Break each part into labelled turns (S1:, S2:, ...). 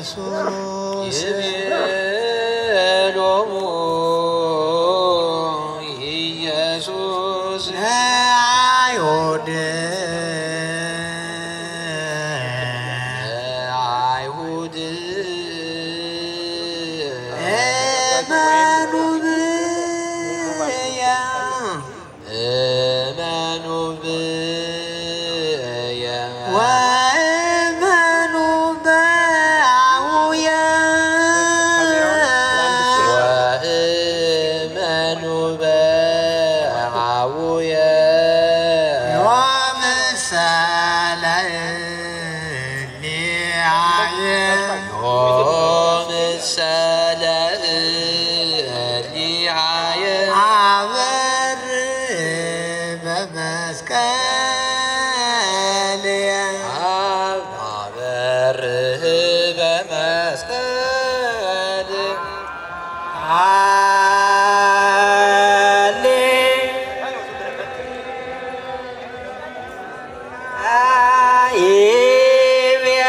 S1: ኢየሱስ
S2: ይቤሎሙ ኢየሱስ
S1: ለአይሁድ
S2: አይሁድ
S1: እመኑ ብየ
S2: እመኑ ብየ
S1: ወእመኑ በአቡየ
S2: ወእመኑ በአቡየ
S1: ወምሳለ እሊአየ
S2: ወምሳለ እሊአየ
S1: አበር በመስቀልየ
S2: አበርህ በመስቀል
S1: ሃሌ አይብየ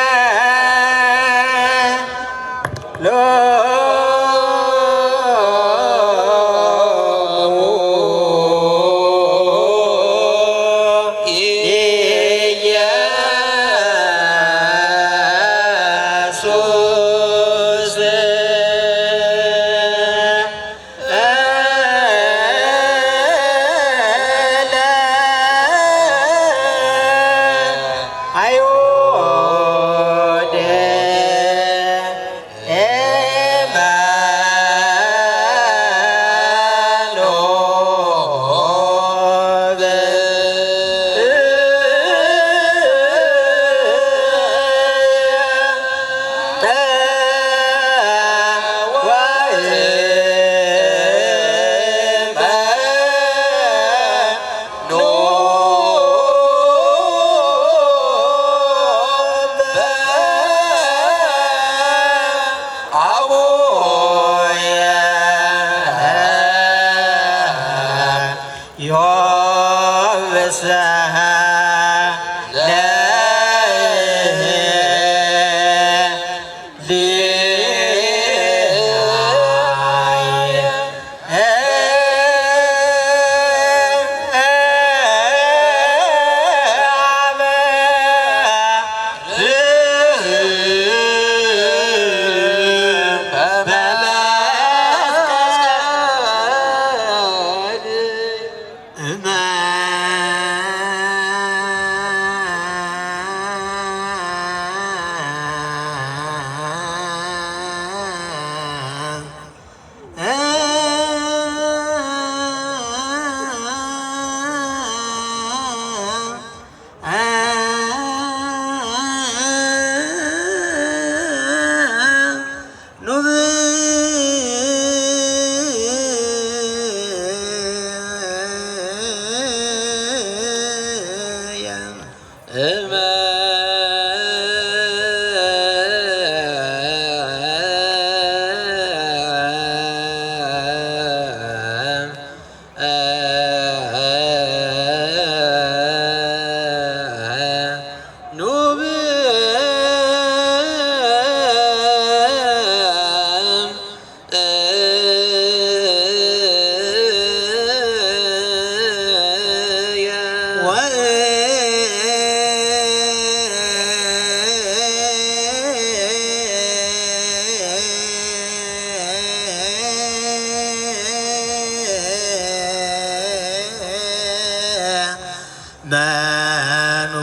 S1: ሎሙ ኢየሱስ አይሁድ እመኑ መኑ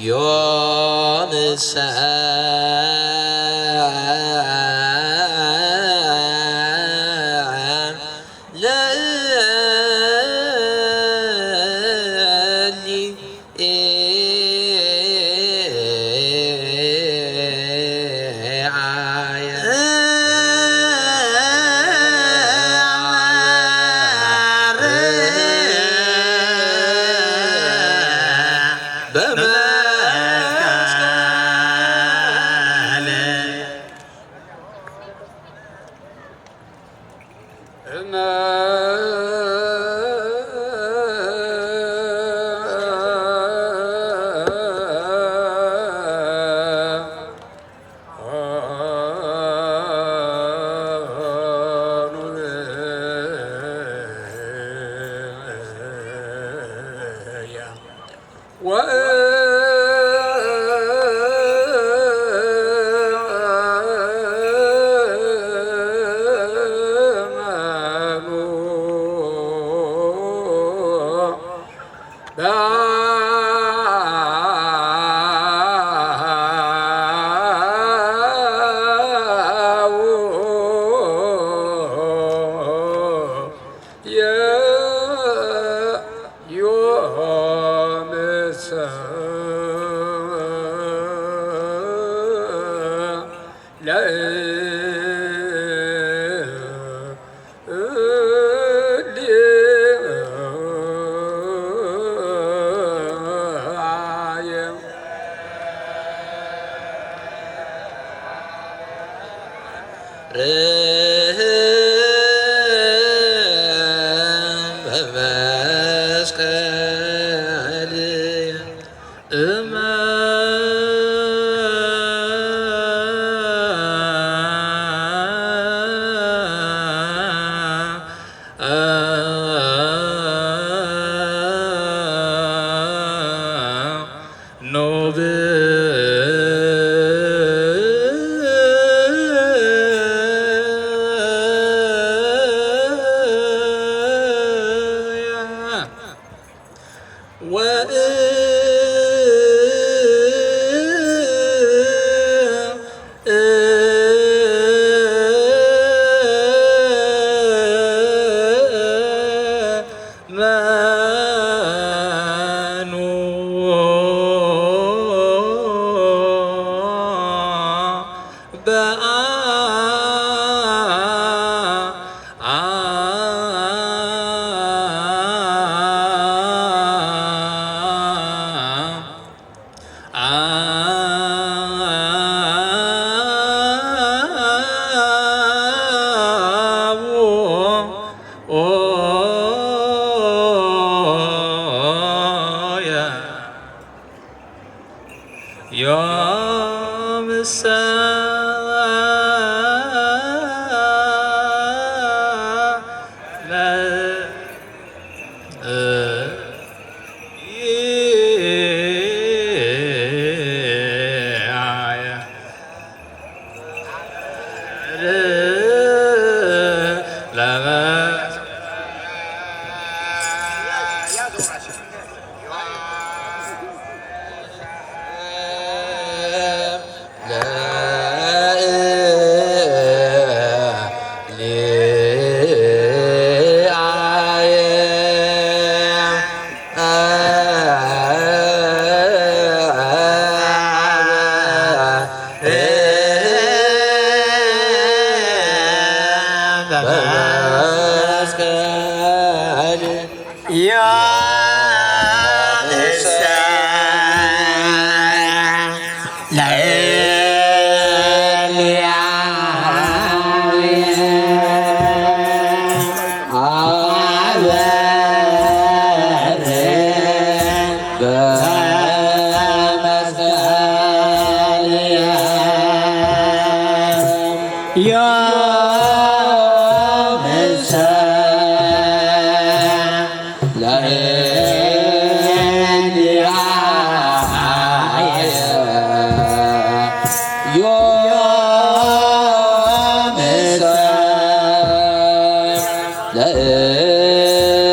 S2: ዮምሰ
S3: Yeah.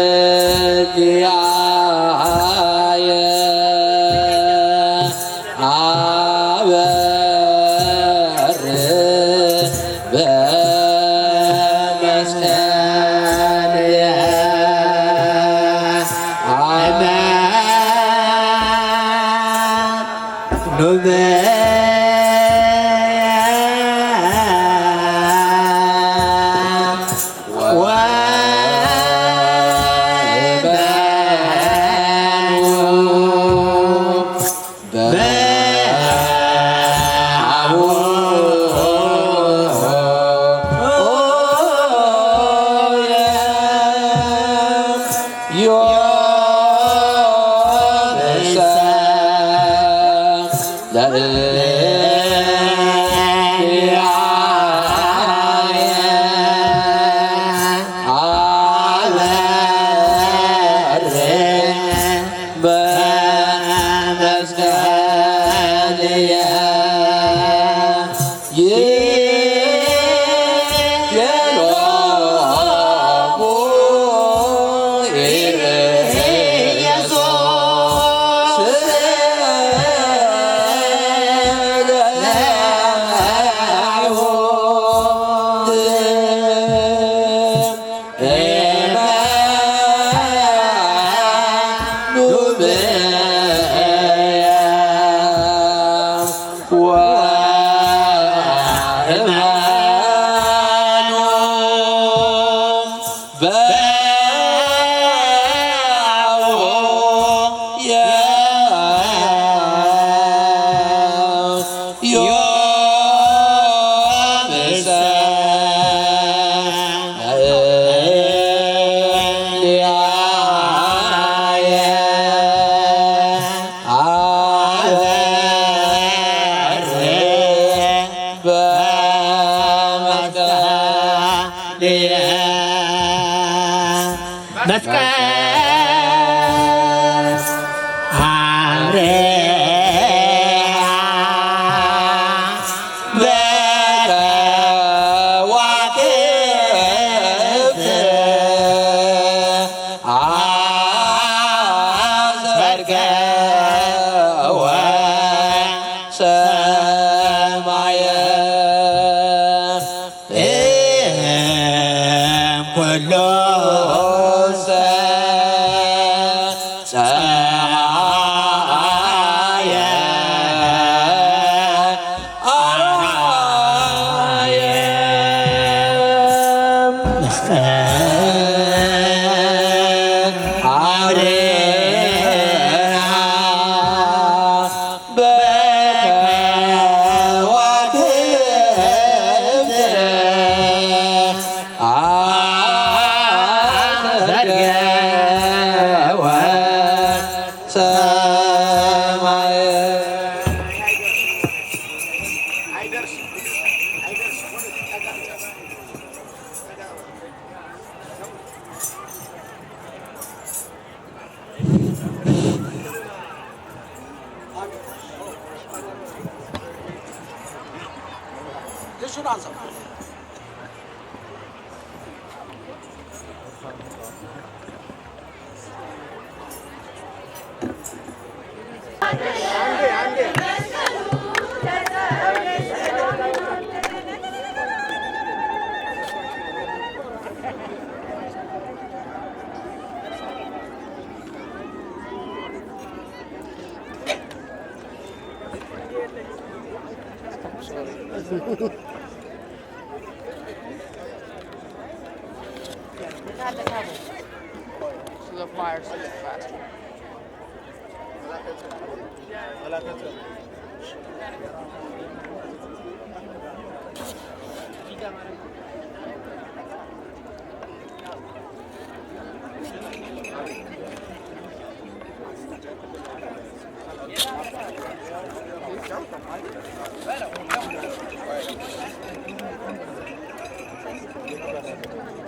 S3: So the fire so faster.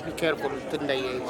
S3: Be careful, tundayay.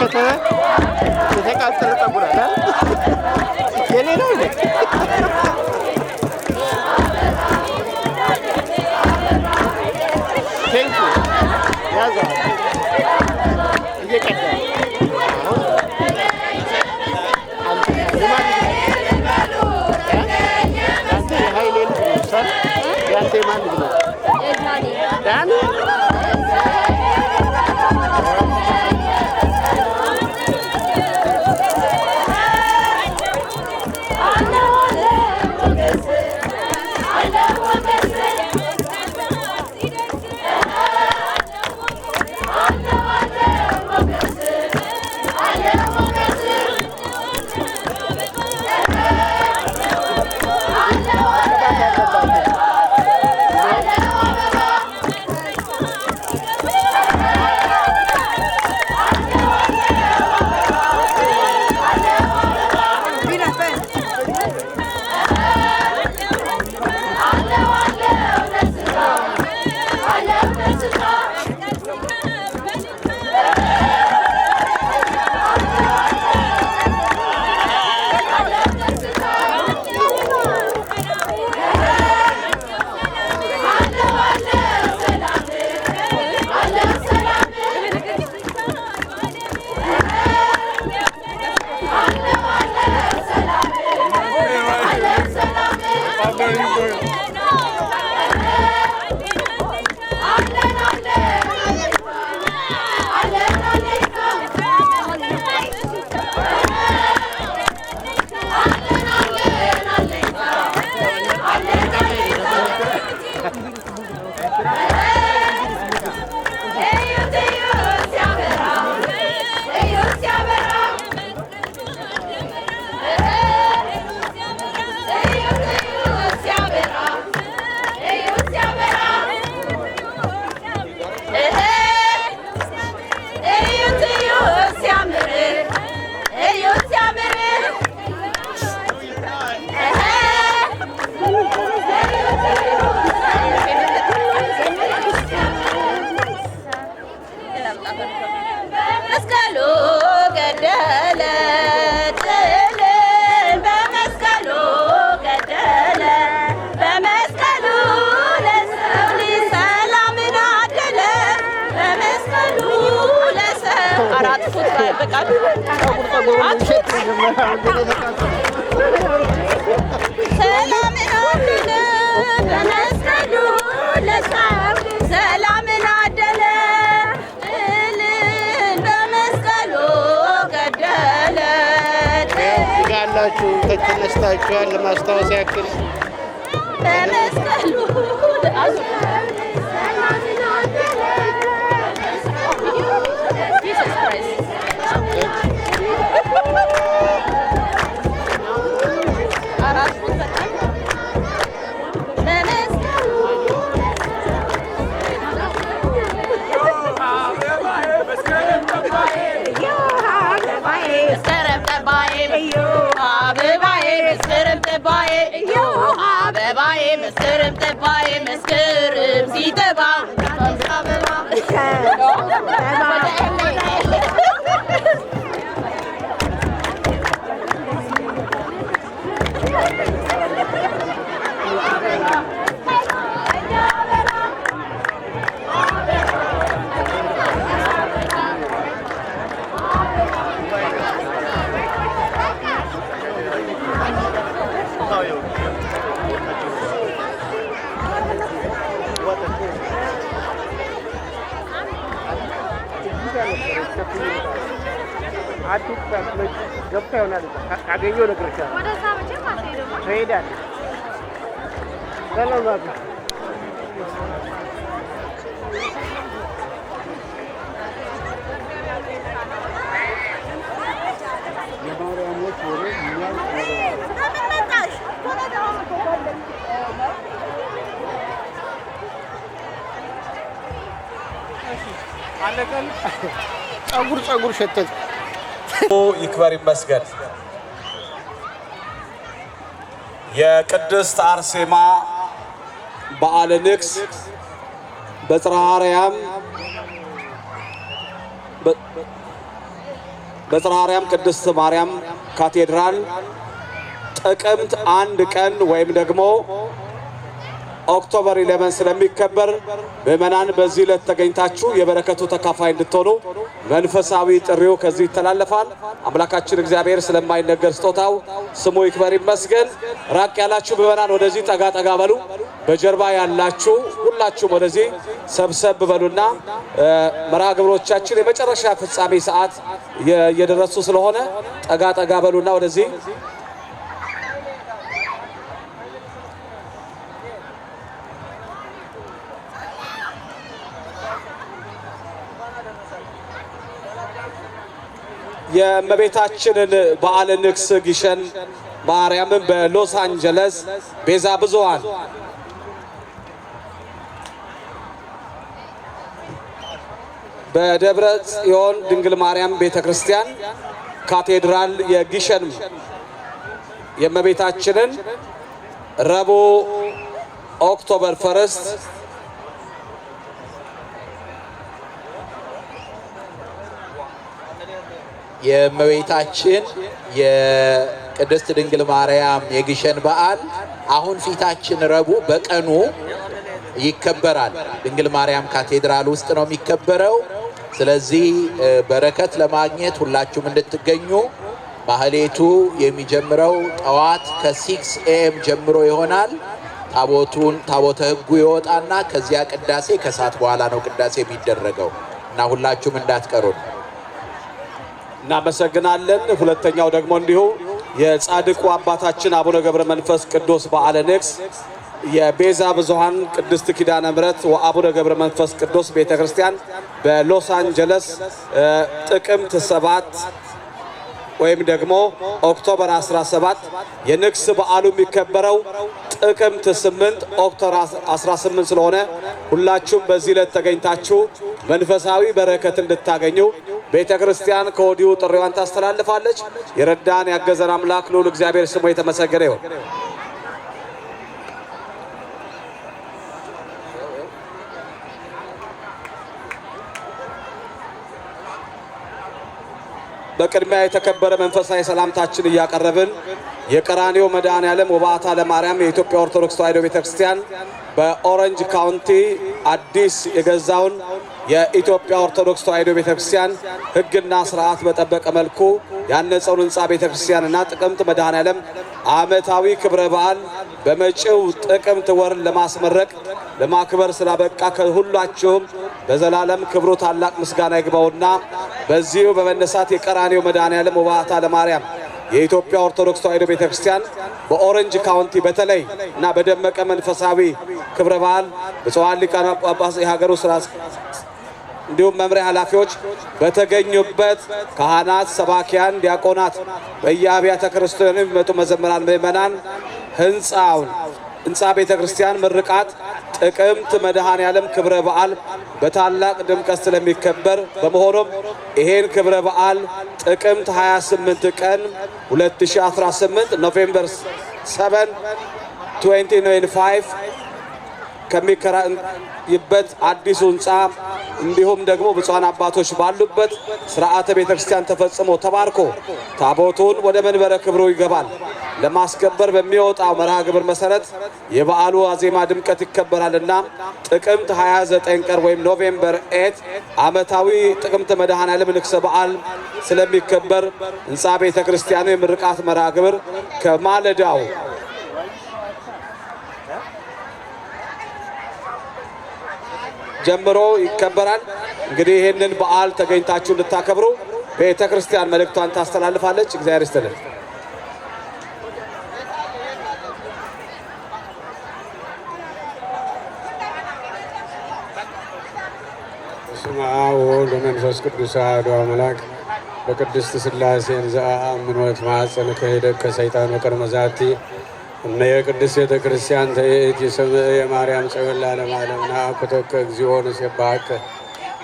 S3: ሸተተ የተቃጠለ ጠጉር አለ የኔ ነው እንዴ? ቴንክ ዩ ያዛ እየቀዳ ያንተ ማን ልጅ ነው? ዳኒ ተነስታችኋል ለማስታወስ ያክል በመስቀሉ መስከረም ጠባዬ መስከረም ሲጠባ ገብታ ይሆናል ካገኘው ነግሬሻለሁ። ወደዛ መቼም አትሄድም። ትሄዳለች። ሰላም ናት። የማርያሞች ወሬ አለቀል ጸጉር ሸተት
S4: ይክበር ይመስገን። የቅድስት አርሴማ በዓለ ንግስ በጽርሐ አርያም በጽርሐ አርያም ቅድስት ማርያም ካቴድራል ጥቅምት 1 ቀን ወይም ደግሞ ኦክቶበር 11 ስለሚከበር ምእመናን በዚህ ዕለት ተገኝታችሁ የበረከቱ ተካፋይ እንድትሆኑ መንፈሳዊ ጥሪው ከዚህ ይተላለፋል። አምላካችን እግዚአብሔር ስለማይነገር ስጦታው ስሙ ይክበር ይመስገን። ራቅ ያላችሁ ምእመናን ወደዚህ ጠጋ ጠጋ በሉ። በጀርባ ያላችሁ ሁላችሁም ወደዚህ ሰብሰብ በሉና መርሃ ግብሮቻችን የመጨረሻ ፍጻሜ ሰዓት እየደረሱ ስለሆነ ጠጋ ጠጋ በሉና ወደዚህ የእመቤታችንን በዓለ ንግስ ግሸን ማርያምን በሎስ አንጀለስ ቤዛ ብዙኃን በደብረ ጽዮን ድንግል ማርያም ቤተክርስቲያን ካቴድራል የግሸን የእመቤታችንን ረቡዕ ኦክቶበር 1
S2: የእመቤታችን የቅድስት ድንግል ማርያም የግሸን በዓል አሁን ፊታችን ረቡዕ በቀኑ ይከበራል። ድንግል ማርያም ካቴድራል ውስጥ ነው የሚከበረው። ስለዚህ በረከት ለማግኘት ሁላችሁም እንድትገኙ። ማህሌቱ የሚጀምረው ጠዋት ከ6 AM ጀምሮ ይሆናል። ታቦተ ሕጉ ይወጣና ከዚያ ቅዳሴ ከሰዓት በኋላ ነው ቅዳሴ የሚደረገው እና ሁላችሁም እንዳትቀሩን
S4: እናመሰግናለን። ሁለተኛው ደግሞ እንዲሁ የጻድቁ አባታችን አቡነ ገብረ መንፈስ ቅዱስ በዓለ ንግስ የቤዛ ብዙኃን ቅድስት ኪዳነ ምሕረት ወአቡነ ገብረ መንፈስ ቅዱስ ቤተክርስቲያን በሎስ አንጀለስ ጥቅምት 7 ወይም ደግሞ ኦክቶበር 17 የንግስ በዓሉ የሚከበረው ጥቅምት 8 ኦክቶበር 18 ስለሆነ ሁላችሁም በዚህ ዕለት ተገኝታችሁ መንፈሳዊ በረከት እንድታገኙ ቤተክርስቲያን ከወዲሁ ጥሪዋን ታስተላልፋለች። የረዳን ያገዘን አምላክ ልዑል እግዚአብሔር ስሙ የተመሰገነ ይሁን። በቅድሚያ የተከበረ መንፈሳዊ ሰላምታችን እያቀረብን የቀራንዮ መድኃኔዓለም ወበዓታ ለማርያም የኢትዮጵያ ኦርቶዶክስ ተዋሕዶ ቤተክርስቲያን በኦረንጅ ካውንቲ አዲስ የገዛውን የኢትዮጵያ ኦርቶዶክስ ተዋሕዶ ቤተክርስቲያን ሕግና ስርዓት በጠበቀ መልኩ ያነጸውን ሕንጻ ቤተክርስቲያንና ጥቅምት መድኃኔዓለም ዓመታዊ ክብረ በዓል በመጪው ጥቅምት ወር ለማስመረቅ ለማክበር ስላበቃ ከሁላችሁም በዘላለም ክብሩ ታላቅ ምስጋና ይግባውና በዚሁ በመነሳት የቀራንዮ መድኃኔዓለም ወበዓታ ለማርያም የኢትዮጵያ ኦርቶዶክስ ተዋሕዶ ቤተክርስቲያን በኦረንጅ ካውንቲ በተለይ እና በደመቀ መንፈሳዊ ክብረ በዓል ብፁዓን ሊቃነ ጳጳሳት የሀገሩ ስራ እንዲሁም መምሪያ ኃላፊዎች በተገኙበት ካህናት፣ ሰባኪያን፣ ዲያቆናት በየአብያተ ክርስቲያኑ የሚመጡ መዘምራን፣ ምእመናን ህንጻ ቤተክርስቲያን ምርቃት ጥቅምት መድኃኔዓለም ክብረ በዓል በታላቅ ድምቀት ስለሚከበር በመሆኑም ይሄን ክብረ በዓል ጥቅምት 28 ቀን 2018 ኖቬምበር 7 2095 ከሚከራይበት አዲሱ ህንጻ እንዲሁም ደግሞ ብፁዓን አባቶች ባሉበት ስርዓተ ቤተክርስቲያን ተፈጽሞ ተባርኮ ታቦቱን ወደ መንበረ ክብሩ ይገባል። ለማስከበር በሚወጣው መርሃ ግብር መሰረት የበዓሉ ዋዜማ ድምቀት ይከበራልና ጥቅምት 29 ቀን ወይም ኖቬምበር 8 ዓመታዊ ጥቅምት መድኃኔዓለም ንግሥ በዓል ስለሚከበር ህንጻ ቤተክርስቲያኑ የምርቃት መርሃ ግብር ከማለዳው ጀምሮ ይከበራል። እንግዲህ ይህንን በዓል ተገኝታችሁ እንድታከብሩ ቤተክርስቲያን መልእክቷን ታስተላልፋለች። እግዚአብሔር ይስጥልን።
S5: በስመ አብ ወወልድ ወመንፈስ ቅዱስ አሐዱ አምላክ በቅድስት ሥላሴ ዘአምን ወትማፀን ከሄደከ ሰይጣን ወቀድመ ዛቲ እነ የቅድስት ቤተ ክርስቲያን ተየእቲ ስምዕ የማርያም ጽዮን ለዓለመ ዓለም ነአኩተከ እግዚኦ ንሴብሐከ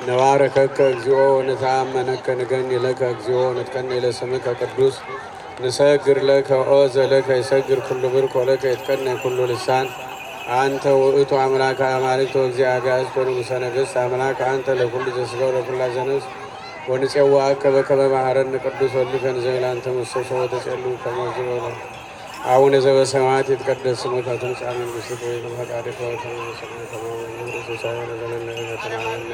S5: ነባርከከ እግዚኦ ንተአመነከ ንገኒ ለከ እግዚኦ ንትቀነይ ለስምከ ቅዱስ ንሰግር ለከ ኦዘ ለከ ይሰግር ኩሉ ብርክ ወለከ ይትቀነይ ኩሉ ልሳን አንተ ውእቱ አምላከ አማልክት ወእግዚአ አጋዕዝት ወንጉሠ ነገሥት አምላክ አንተ ለኩሉ ዘሥጋ ወለኩሉ ዘነፍስ ወንፄዋከ በከመ መሐረነ ቅዱስ ወልድከ እንዘይላንተ መሰሶ ወተጸሉ ከመዝበለ አቡነ ዘበሰማያት ይትቀደስ ስምከ ትምጻእ መንግሥትከ ወይኩን ፈቃድከ በከመ በሰማይ ከማሁ በምድር ሲሳየነ ዘለለ ዕለትነ ሀበነ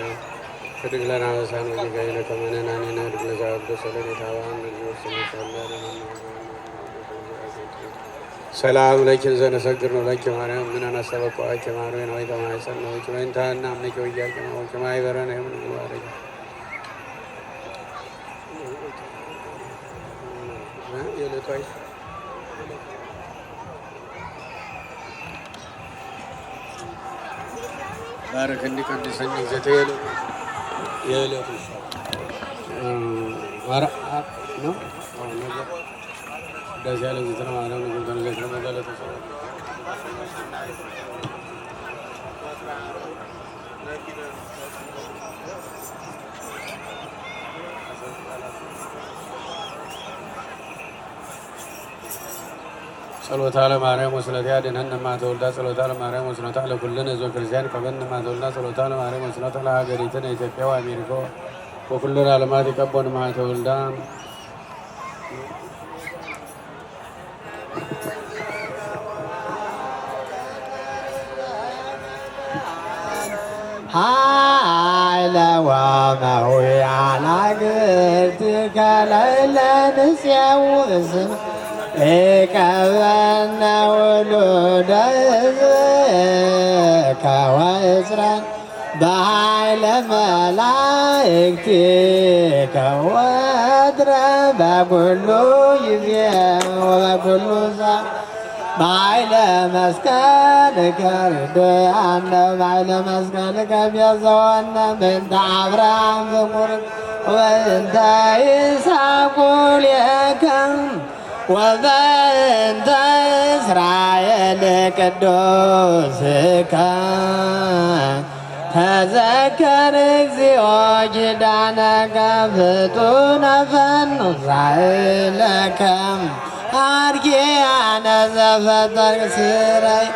S5: ህድግ ለነ አበሳነ ወጌጋየነ ከመ ንሕነኒ ንህድግ ለዘአበሰ ለነ ኢታብአነ ሰላም ለኪ ዘነሰግር ነው ለኪ ማርያም ምን አናሰበቋቂ ማርያም ወይ ተማይሰን ነው ወይንታና አምልኪ ወያቂ ነው ከማይበረነ ምን ይዋረኝ የለቷይ ባረክ እንዲቀድሰኝ ዘተየለ የለቱ ማራ ነው ነገር እንደዚህ ያለ ዝትና ማለት ነው ግን ለዚህ ለማለት ነው ጸሎታ ለማርያም ወስለታ ያድነን ማተወልዳ ጸሎታ ለማርያም ወስለታ ለኩልን ህዝበ ክርስቲያን ቀበን ማተወልዳ ጸሎታ ለማርያም ወስለታ ለሀገሪቱን ኢትዮጵያ ወአሜሪካ ወኩልን ዓለማት ይቀበን ማተወልዳ
S1: ኃይለ ወመዊዓላ ግርትከ ለእለ ንሴውስም ኢቀበነ ውሉደ ሕዝብከ ወእስረን በኃይለ መላእክቲከ ወትረ በኩሉ ጊዜ ወበኩሉ ሰዓት በኃይለ መስቀልከ ርድአነ በኃይለ መስቀልከ ቤዛወነ በእንተ አብርሃም ዘኩርክ ወበእንተ ይስሐቅ ሌከ ወበእንተ እስራኤል ቅዱስከ ተዘከር እግዚኦ ኪዳነከ ፍጡነ ፈኑሳእለከ አርኪያነ ዘፈጠርክ ስረይ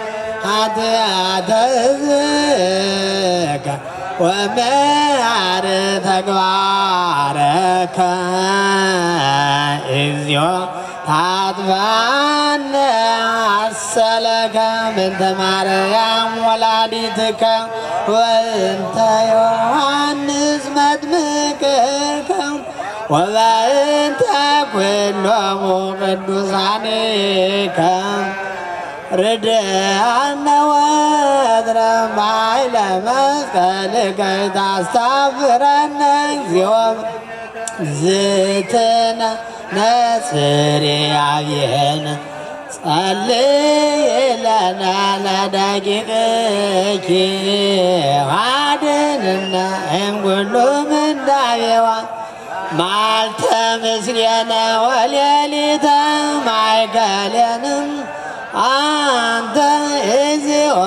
S1: ኃጢአተ ሕዝብከ ወመሐር ተግባረከ እግዚኦ ታጥባነ አሰለከ ምንተ ማርያም ወላዲትከ ወእንተ ዮሐንስ መጥምቅከ ወበእንተ ኩሎሙ ቅዱሳኒከ ርድአነ ወትረ በኃይለ መስቀልከ ታስታፍረነ እግዚኦ ዝትነ ነጽርያብየነ ጸልይ ለነ ለደቂቅኪ አድኅነነ እምኩሉ ምንዳቤዋ ማልተ ምስሌነ ወሌሊተ ማእከሌንም አንተ እግዚኦ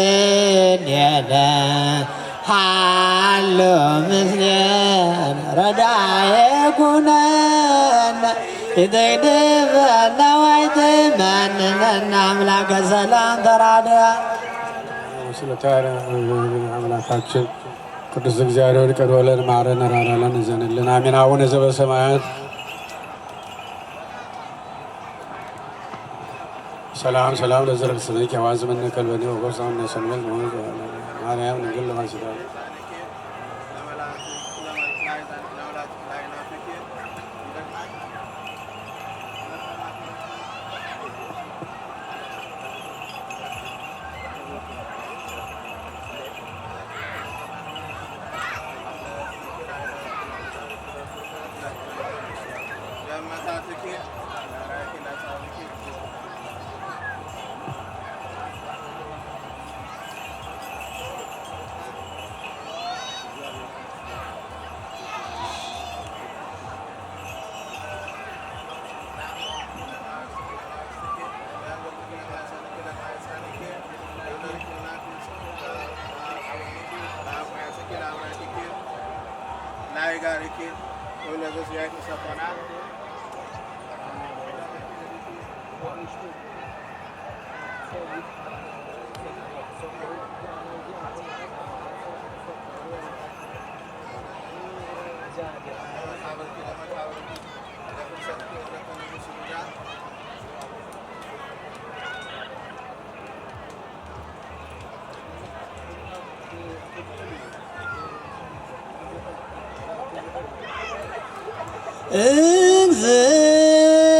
S1: ይትራቀብኔነ ሃሎ ምስሌነ ረዳኤ ኩነነ ይትግድፈነ ወይትመንነነ አምላከ ሰላም ተራድአ
S5: ስለታረ አምላካችን ቅዱስ እግዚአብሔር ይቅር በለን ማረን ራራለን እዘንልን አሜን። አቡነ ዘበሰማያት ሰላም ሰላም ለዘረል ስነክ ያዋዝ መነከል በኔ ወቆሳውን ነሰንበል ማርያም ንግል ለማስዳ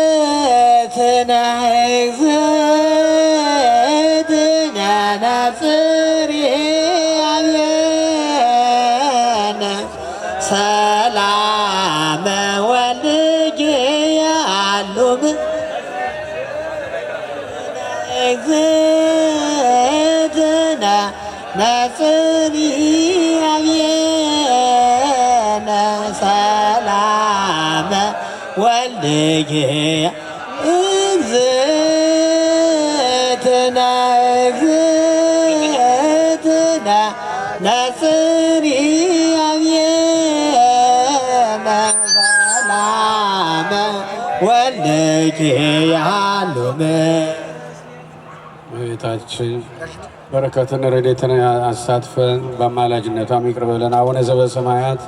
S1: እግዝእትነ እግዝእትነ ነጽሪ አብየነ ሰላመ ወልድኪ ያሉም እግዝእትነ ነጽሪ አብየነ ሰላመ ወልድኪ እግዝእትነ እግዝእትነ ነጽሪ አብየነ ሰላመ ወልድኪ ያሉም
S5: እመቤታችን በረከትን ረድኤትን አሳትፈን በአማላጅነቷም ይቅር በለን። አቡነ ዘበሰማያት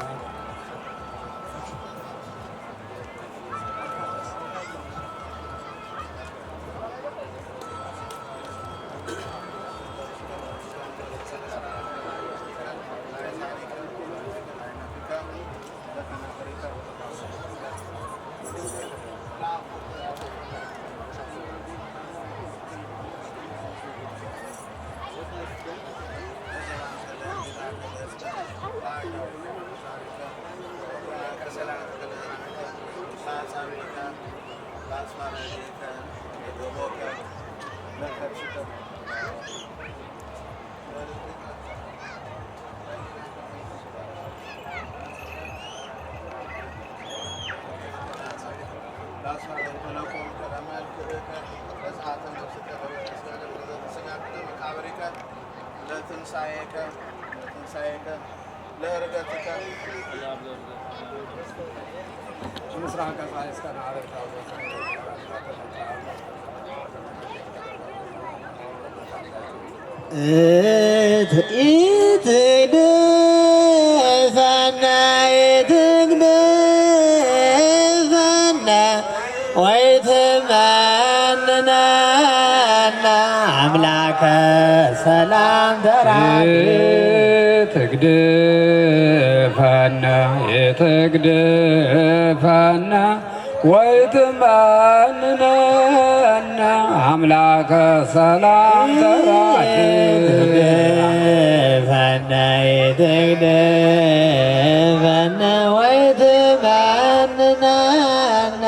S1: ኢትግድፈነ ኢትግድፈነ ወይትመንነነ አምላከ ሰላም ተራድ
S5: ትግድፈነ የትግድፈነ ወይትመንነነ አምላከ ሰላም ተራድ
S1: ትግድፈነ ኢትግድፈነ ወይትመንነነ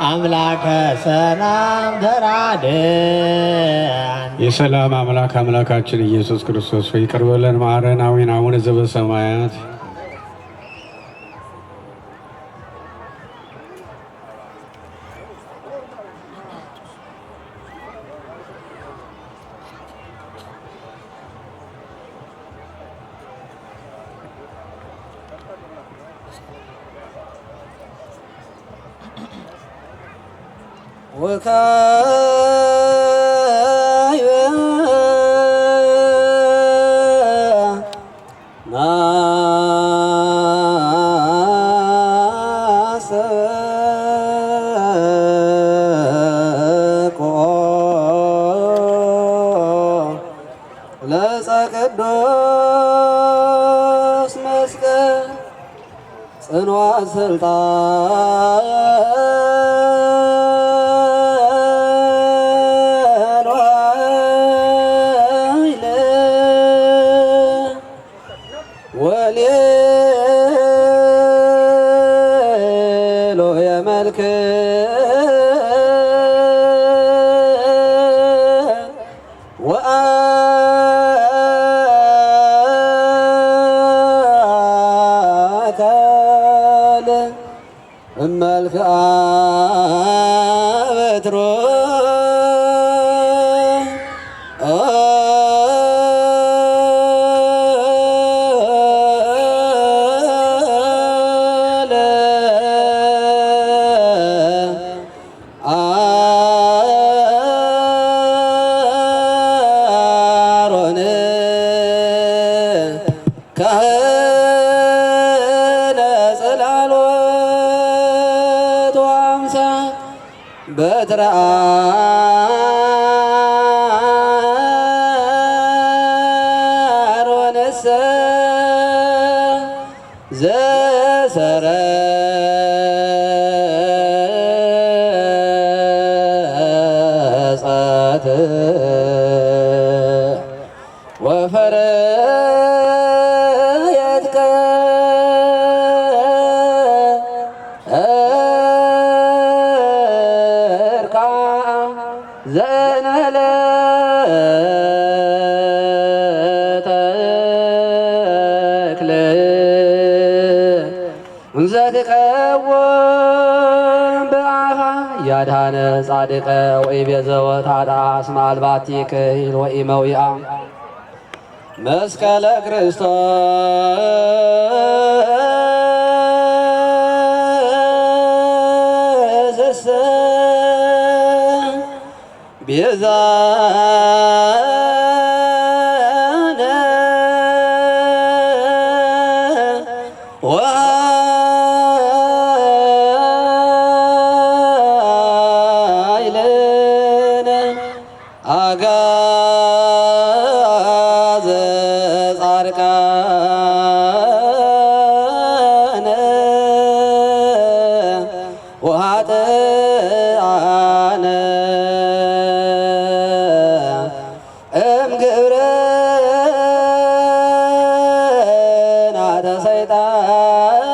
S1: አምላከ ሰላም ተራድአን።
S5: የሰላም አምላክ አምላካችን ኢየሱስ ክርስቶስ ሆይ ይቅር በለን ማረን። አቡነ ዘበሰማያት
S1: ቅዱስ መስቀል ጽንዋ ስልጣን ወሌሎ የመልክ ወአካል እመልክዓ በትሮ አሮን ካህነ ጽላ በትረ አሮንሰ ዘሰረጸት ወፈረየትከ ዘእንበለ ተክል እንዘ ትቀወም በአፋ ያድኀነ ጻድቀ ወኢቤዘወ ኃጥእ እስመ አልባቲ ክሂል ወኢመዊአ መስቀለ ክርስቶስ ቤዛነ ወኃይልነ አጋዘ ጻድቃነ ወኃጥአነ እምግብርናተ ሰይጣን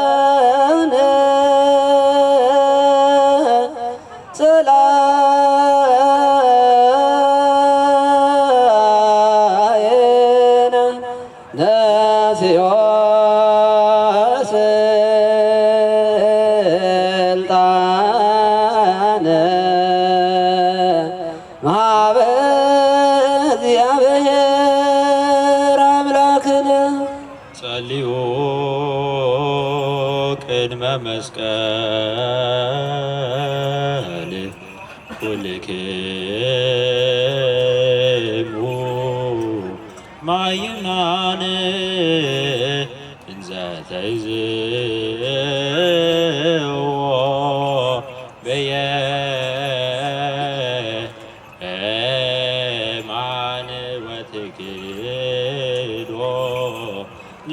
S1: ጽላየነ ነሲኦ ስልጣነ ማኅበ እግዚአብሔር አምላክነ
S6: ጸልዩ ቅድመ መስቀል ኩልክሙ ማይምናን እንዘ ተይዝዎ በየማን ወትክዶ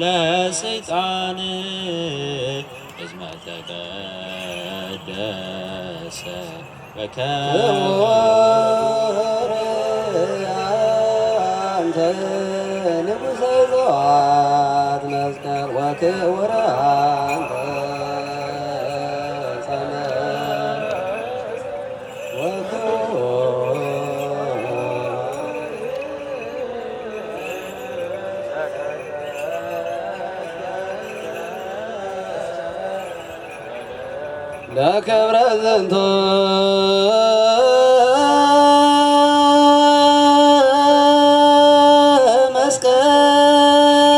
S6: ለሰይጣን እስመ ተቀደሰ
S1: ክቡር አንተ ንጉሠ ዘዋት መስቀል ወክቡር አንተ ጸመድ ወክቡር ለክብረ ዝንቱ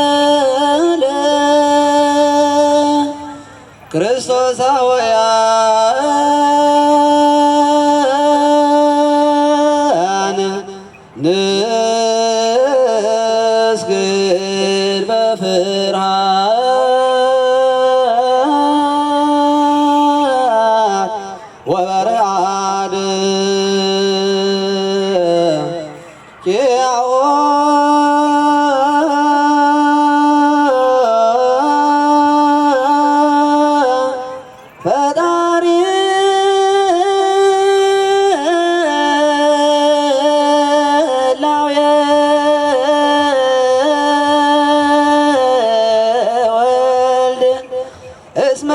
S1: መስቀል ክርስቶሳውያን ንስግድ በፍርሃት ወበረአድ ኪያኦ ፈጣሪ ላውየ ወልድ እስመ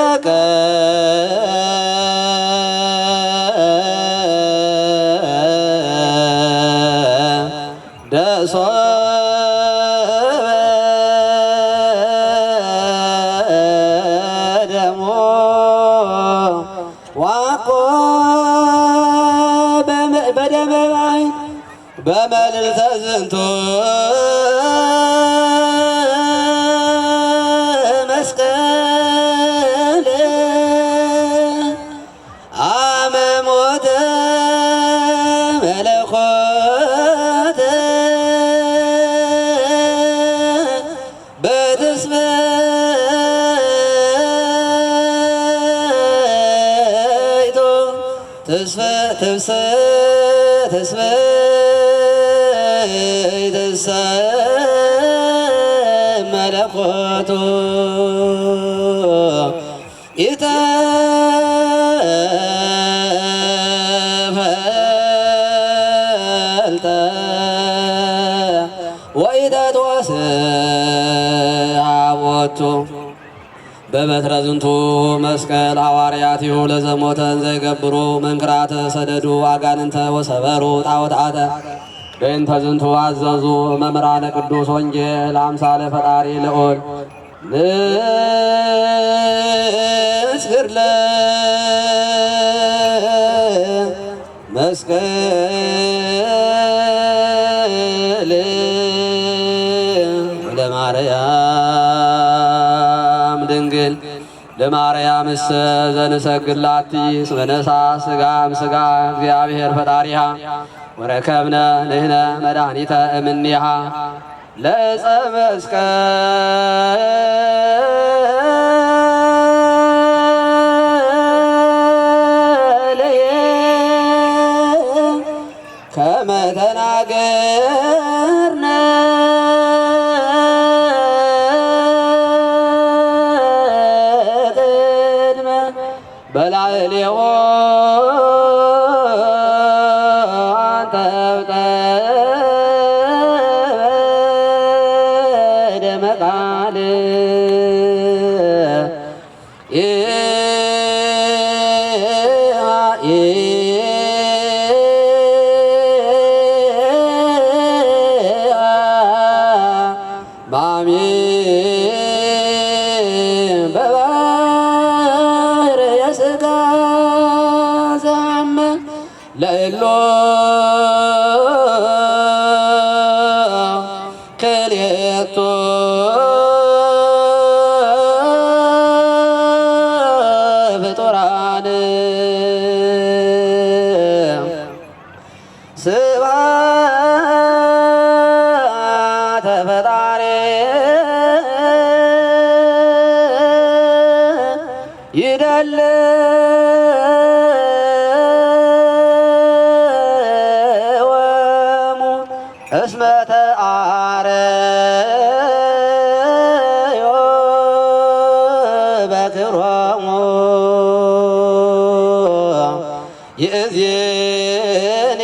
S1: ቀደሶ በደሞ ዋቆ በደመ ባሕር በመልዕልተ ዝንቱ መስቀል አመ ሞተ መለኮት በትስብእቱ መለኮቱ ኢተፈልጠ ወኢተትወስሐቦቱ በበትረ ዝንቱ መስቀል ሐዋርያቲሁ ለዘሞተን ዘይገብሩ መንክራተ ሰደዱ አጋንንተ ወሰበሩ ጣዖታተ በእንተ ዝንቱ አዘዙ መምህራነ ቅዱስ ወንጌል አምሳለ ፈጣሪ ልዑል ንስግር ለመስቀል ለማርያም ድንግል ለማርያም እሰ ዘንሰግላቲ እስመ ነሣ ሥጋም ሥጋ እግዚአብሔር ፈጣሪሃ ወረከብነ ንሕነ መድኃኒተ እምኔሃ ለዕፀ መስቀል ከመ ተናገርነ ቅድመ በላዕሌዎ ለእሎ ክልኤቱ ፍጡራን ስብሐተ ፈጣሪ ይደል እስመ ተአረዮ በክብሮሙ ይእዜኒ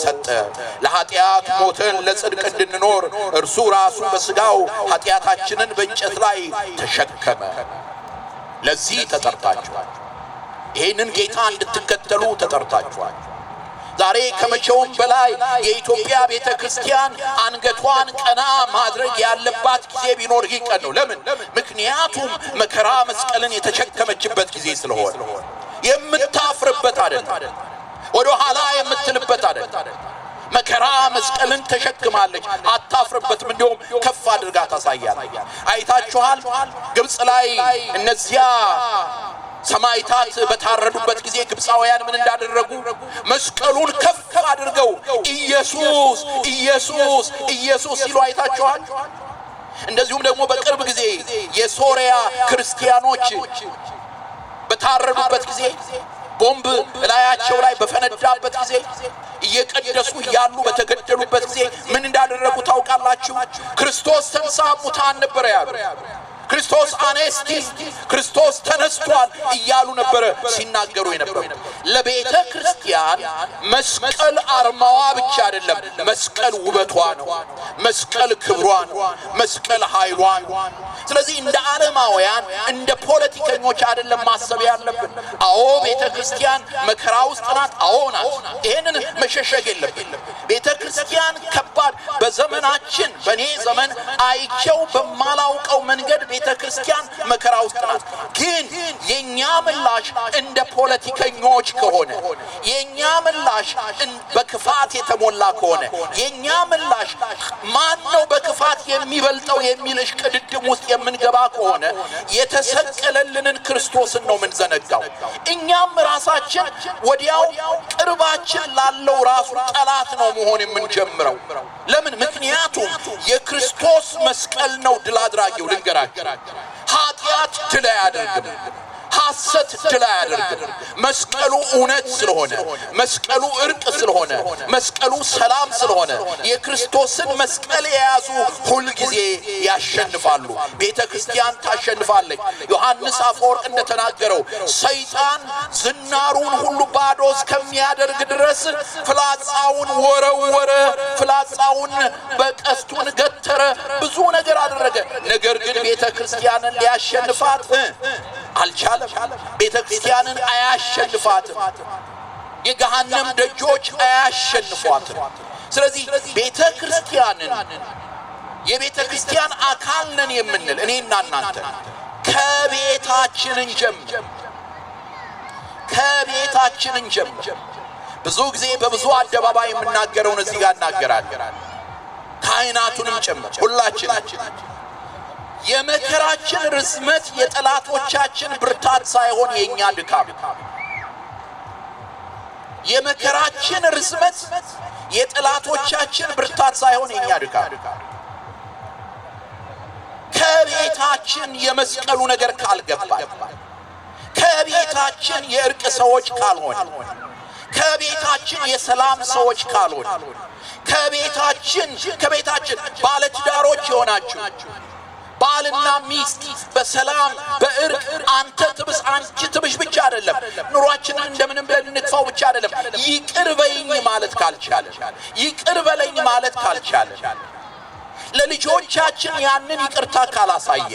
S2: ሰጠ ለኃጢአት ሞተን ለጽድቅ እንድንኖር እርሱ ራሱ በሥጋው ኃጢአታችንን በእንጨት ላይ ተሸከመ። ለዚህ ተጠርታችኋል። ይህንን ጌታ እንድትከተሉ ተጠርታችኋል። ዛሬ ከመቼውም በላይ የኢትዮጵያ ቤተ ክርስቲያን አንገቷን ቀና ማድረግ ያለባት ጊዜ ቢኖር ይህ ቀን ነው። ለምን? ምክንያቱም መከራ መስቀልን የተሸከመችበት ጊዜ ስለሆነ የምታፍርበት አይደለም። ወደ ኋላ የምትልበት አይደለም። መከራ መስቀልን ተሸክማለች፣ አታፍርበትም። እንዲሁም ከፍ አድርጋ ታሳያለች። አይታችኋል። ግብጽ ላይ እነዚያ ሰማይታት በታረዱበት ጊዜ ግብፃውያን ምን እንዳደረጉ? መስቀሉን ከፍ አድርገው ኢየሱስ ኢየሱስ ኢየሱስ ሲሉ አይታችኋል። እንደዚሁም ደግሞ በቅርብ ጊዜ የሶሪያ ክርስቲያኖች በታረዱበት ጊዜ ቦምብ ላያቸው ላይ በፈነዳበት ጊዜ እየቀደሱ ያሉ በተገደሉበት ጊዜ ምን እንዳደረጉ ታውቃላችሁ? ክርስቶስ ተንሥአ እሙታን ነበር ያሉ። ክርስቶስ አነስቲ ክርስቶስ ተነስቷል እያሉ ነበር ሲናገሩ የነበሩ። ለቤተ ክርስቲያን መስቀል አርማዋ ብቻ አይደለም፣ መስቀል ውበቷ ነው፣ መስቀል ክብሯ ነው፣ መስቀል ኃይሏ ነው። ስለዚህ እንደ ዓለማውያን እንደ ፖለቲከኞች አይደለም ማሰብ ያለብን። አዎ ቤተ ክርስቲያን መከራ ውስጥ ናት፣ አዎ ናት። ይሄንን መሸሸግ የለብን። ቤተ ክርስቲያን ከባድ በዘመናችን በኔ ዘመን አይቸው በማላውቀው መንገድ ቤተ ክርስቲያን መከራ ውስጥ ናት። ግን የኛ ምላሽ እንደ ፖለቲከኞች ከሆነ፣ የኛ ምላሽ በክፋት የተሞላ ከሆነ፣ የኛ ምላሽ ማን የሚበልጠው የሚል እሽቅድድም ውስጥ የምንገባ ከሆነ የተሰቀለልንን ክርስቶስን ነው የምንዘነጋው። እኛም ራሳችን ወዲያው ቅርባችን ላለው ራሱ ጠላት ነው መሆን የምንጀምረው። ለምን? ምክንያቱም የክርስቶስ መስቀል ነው ድል አድራጊው። ልንገራችሁ፣ ኃጢአት ድል አያደርግም፣ ሐሰት ድል አያደርግም። መስቀሉ እውነት ስለሆነ፣ መስቀሉ እርቅ ስለሆነ፣ መስቀሉ ሰላም ስለሆነ የክርስቶስን መስቀል የያዙ ሁል ጊዜ ያሸንፋሉ። ቤተ ክርስቲያን ታሸንፋለች። ዮሐንስ አፈወርቅ እንደተናገረው ሰይጣን ዝናሩን ሁሉ ባዶ እስከሚያደርግ ድረስ ፍላጻውን ወረወረ፣ ፍላጻውን በቀስቱን ገተረ፣ ብዙ ነገር አደረገ። ነገር ግን ቤተ ክርስቲያንን ሊያሸንፋት አልቻለም። ቤተ ክርስቲያንን አያሸንፋትም። የገሃነም ደጆች አያሸንፏትም። ስለዚህ ቤተ ክርስቲያንን የቤተ ክርስቲያን አካል ነን የምንል እኔና እናንተ ከቤታችንን ጀምር ብዙ ጊዜ በብዙ አደባባይ የምናገረውን እዚህ ጋር እናገራለን። ካህናቱንም ጨምር ሁላችን የመከራችን ርዝመት የጠላቶቻችን ብርታት ሳይሆን የኛ ድካም። የመከራችን ርዝመት የጠላቶቻችን ብርታት ሳይሆን የኛ ድካም። ከቤታችን የመስቀሉ ነገር ካልገባ፣ ከቤታችን የእርቅ ሰዎች ካልሆን፣ ከቤታችን የሰላም ሰዎች ካልሆን፣ ከቤታችን ባለትዳሮች የሆናችሁ ባልና ሚስት በሰላም በእርቅ አንተ ትብስ አንቺ ትብሽ ብቻ አይደለም፣ ኑሯችንን እንደምንም ብለን እንክፋው ብቻ አይደለም። ይቅር በይኝ ማለት ካልቻለ፣ ይቅር በለኝ ማለት ካልቻለ፣ ለልጆቻችን ያንን ይቅርታ ካላሳየ፣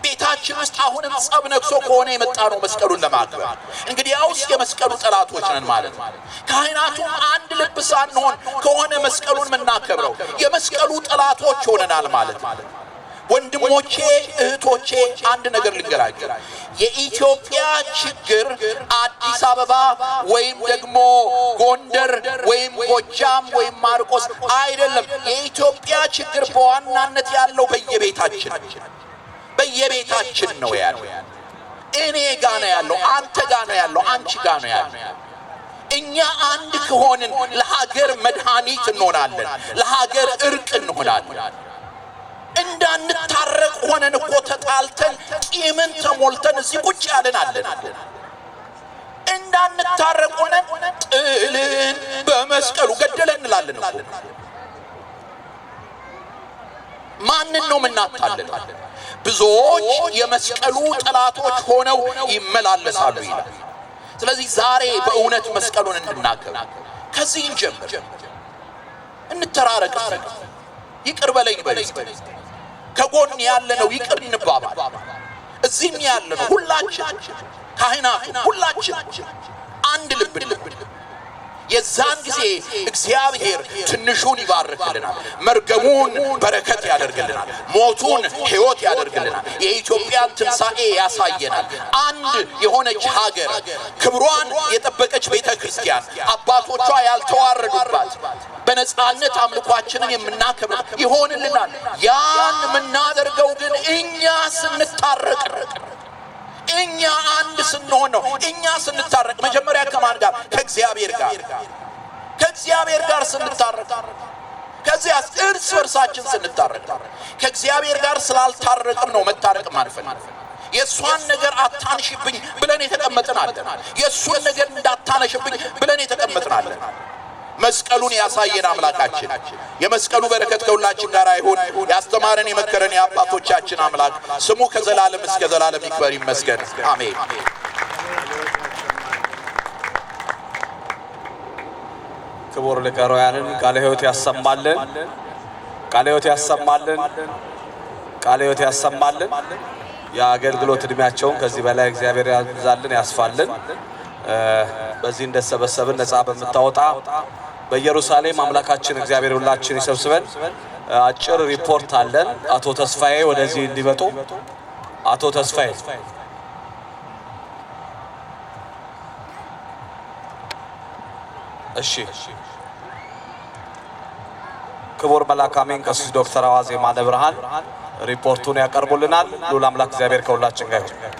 S2: ቤታችን ውስጥ አሁንም ጸብ ነክሶ ከሆነ የመጣ ነው መስቀሉን ለማክበር፣ እንግዲያውስ የመስቀሉ ጠላቶች ነን ማለት ነው። ካህናቱም አንድ ልብ ሳንሆን ከሆነ መስቀሉን የምናከብረው የመስቀሉ ጠላቶች ሆነናል ማለት ነው። ወንድሞቼ እህቶቼ፣ አንድ ነገር ልንገራችሁ። የኢትዮጵያ ችግር አዲስ አበባ ወይም ደግሞ ጎንደር ወይም ጎጃም ወይም ማርቆስ አይደለም። የኢትዮጵያ ችግር በዋናነት ያለው በየቤታችን ነው ያለው። እኔ ጋር ነው ያለው፣ አንተ ጋር ነው ያለው፣ አንቺ ጋር ነው ያለው። እኛ አንድ ከሆንን ለሀገር መድኃኒት እንሆናለን፣ ለሀገር እርቅ እንሆናለን። እንዳንታረቅ ሆነን እኮ ተጣልተን ቂምን ተሞልተን እዚህ ቁጭ ያለን አለን። እንዳንታረቅ ሆነን ጥልን በመስቀሉ ገደለ እንላለን እኮ። ማንን ነው የምናታለን? ብዙዎች የመስቀሉ ጠላቶች ሆነው ይመላለሳሉ ይላል። ስለዚህ ዛሬ በእውነት መስቀሉን እንድናከብር ከዚህ እንጀምር። እንተራረቅ፣ ይቅር በለኝ በለኝ። ከጎን ያለነው ይቅር እንባባል። እዚህም ያለነው ሁላችን ካህናቱ ሁላችን አንድ ልብ የዛን ጊዜ እግዚአብሔር ትንሹን ይባርክልናል፣ መርገሙን በረከት ያደርግልናል፣ ሞቱን ሕይወት ያደርግልናል፣ የኢትዮጵያን ትንሣኤ ያሳየናል። አንድ የሆነች ሀገር፣ ክብሯን የጠበቀች ቤተ ክርስቲያን፣ አባቶቿ ያልተዋረዱባት፣ በነጻነት አምልኳችንን የምናከብር ይሆንልናል። ያን የምናደርገው ግን እኛ ስንታረቅ፣ እኛ አንድ ስንሆን ነው። እኛ ስንታረቅ መጀመሪያ ከማን ጋር? ከእግዚአብሔር ጋር ስንታረቅ፣ ከዚያ እርስ በርሳችን ስንታረቅ። ከእግዚአብሔር ጋር ስላልታረቅን ነው መታረቅ ማንፈል። የእሷን ነገር አታንሽብኝ ብለን የተቀመጥናለን። የእሱን ነገር እንዳታነሽብኝ ብለን የተቀመጥናለን። መስቀሉን ያሳየን አምላካችን የመስቀሉ በረከት ከሁላችን ጋር ይሁን። ያስተማረን የመከረን የአባቶቻችን አምላክ ስሙ ከዘላለም እስከ ዘላለም ይክበር ይመስገን። አሜን።
S4: ክቡር ሊቀ ኅሩያንን ቃለ ሕይወት ያሰማልን፣ ቃለ ሕይወት ያሰማልን፣ ቃለ ሕይወት ያሰማልን። የአገልግሎት ዕድሜያቸውን ከዚህ በላይ እግዚአብሔር ያብዛልን፣ ያስፋልን። በዚህ እንደሰበሰብን ነፃ በምታወጣ በኢየሩሳሌም አምላካችን እግዚአብሔር ሁላችን ይሰብስበን። አጭር ሪፖርት አለን። አቶ ተስፋዬ ወደዚህ እንዲመጡ። አቶ ተስፋዬ እሺ። ክቡር መልአከ አሜን ቀሲስ ዶክተር አዋዜ ማነ ብርሃን ሪፖርቱን ያቀርቡልናል። ልዑል አምላክ እግዚአብሔር ከሁላችን ጋር ይሁን።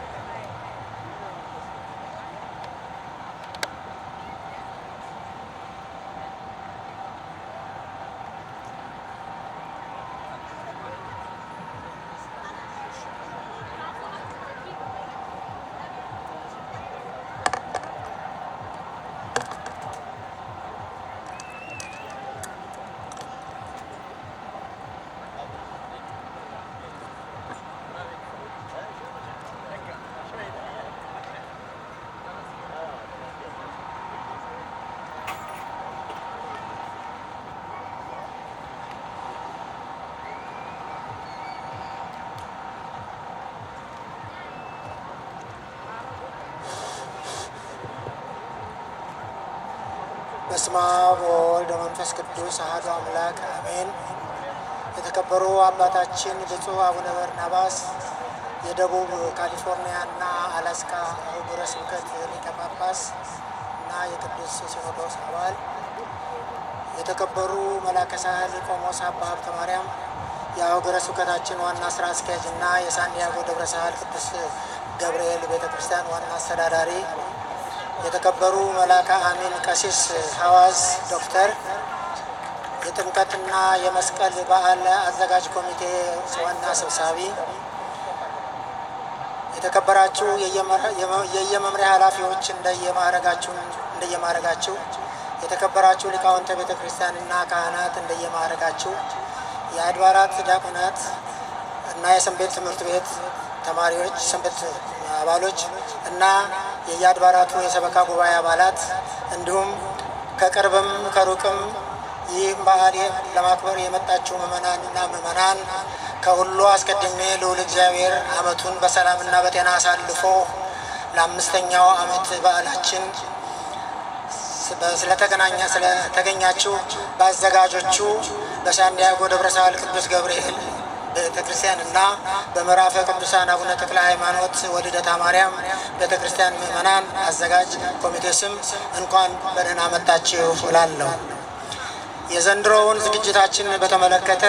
S7: በስመ አብ ወወልድ ወመንፈስ ቅዱስ አሐዱ አምላክ አሜን። የተከበሩ አባታችን ብፁዕ አቡነ በርናባስ የደቡብ ካሊፎርኒያና አላስካ አህጉረ ስብከት ሊቀ ጳጳስ እና የቅዱስ ሲኖዶስ አባል፣ የተከበሩ መላከ ሳህል ቆሞስ አባ ሀብተ ማርያም የአህጉረ ስብከታችን ዋና ስራ አስኪያጅ እና የሳንዲያጎ ደብረ ሳህል ቅዱስ ገብርኤል ቤተ ክርስቲያን ዋና አስተዳዳሪ፣ የተከበሩ መላከ አሜን ቀሲስ ሐዋዝ ዶክተር የጥምቀትና የመስቀል በዓል አዘጋጅ ኮሚቴ ዋና ሰብሳቢ፣ የተከበራችሁ የየመምሪያ ኃላፊዎች እንደየማዕረጋችሁ፣ የተከበራችሁ ሊቃውንተ ቤተ ክርስቲያንና ካህናት እንደየማዕረጋችሁ፣ የአድባራት ዲያቆናት እና የሰንበት ትምህርት ቤት ተማሪዎች፣ ሰንበት አባሎች እና የየአድባራቱ የሰበካ ጉባኤ አባላት እንዲሁም ከቅርብም ከሩቅም ይህ በዓል ለማክበር የመጣችሁ ምእመናንና ምእመናን ከሁሉ አስቀድሜ ልዑል እግዚአብሔር ዓመቱን በሰላምና በጤና አሳልፎ ለአምስተኛው ዓመት በዓላችን ስለተገኛችሁ በአዘጋጆቹ በሳንዲያጎ ደብረ ሳህል ቅዱስ ገብርኤል ቤተ ክርስቲያንና በምዕራፈ ቅዱሳን አቡነ ተክለ ሃይማኖት ወልደታ ማርያም ቤተ ክርስቲያን ምእመናን አዘጋጅ ኮሚቴ ስም እንኳን በደህና መጣችሁ እላለሁ። የዘንድሮውን ዝግጅታችን በተመለከተ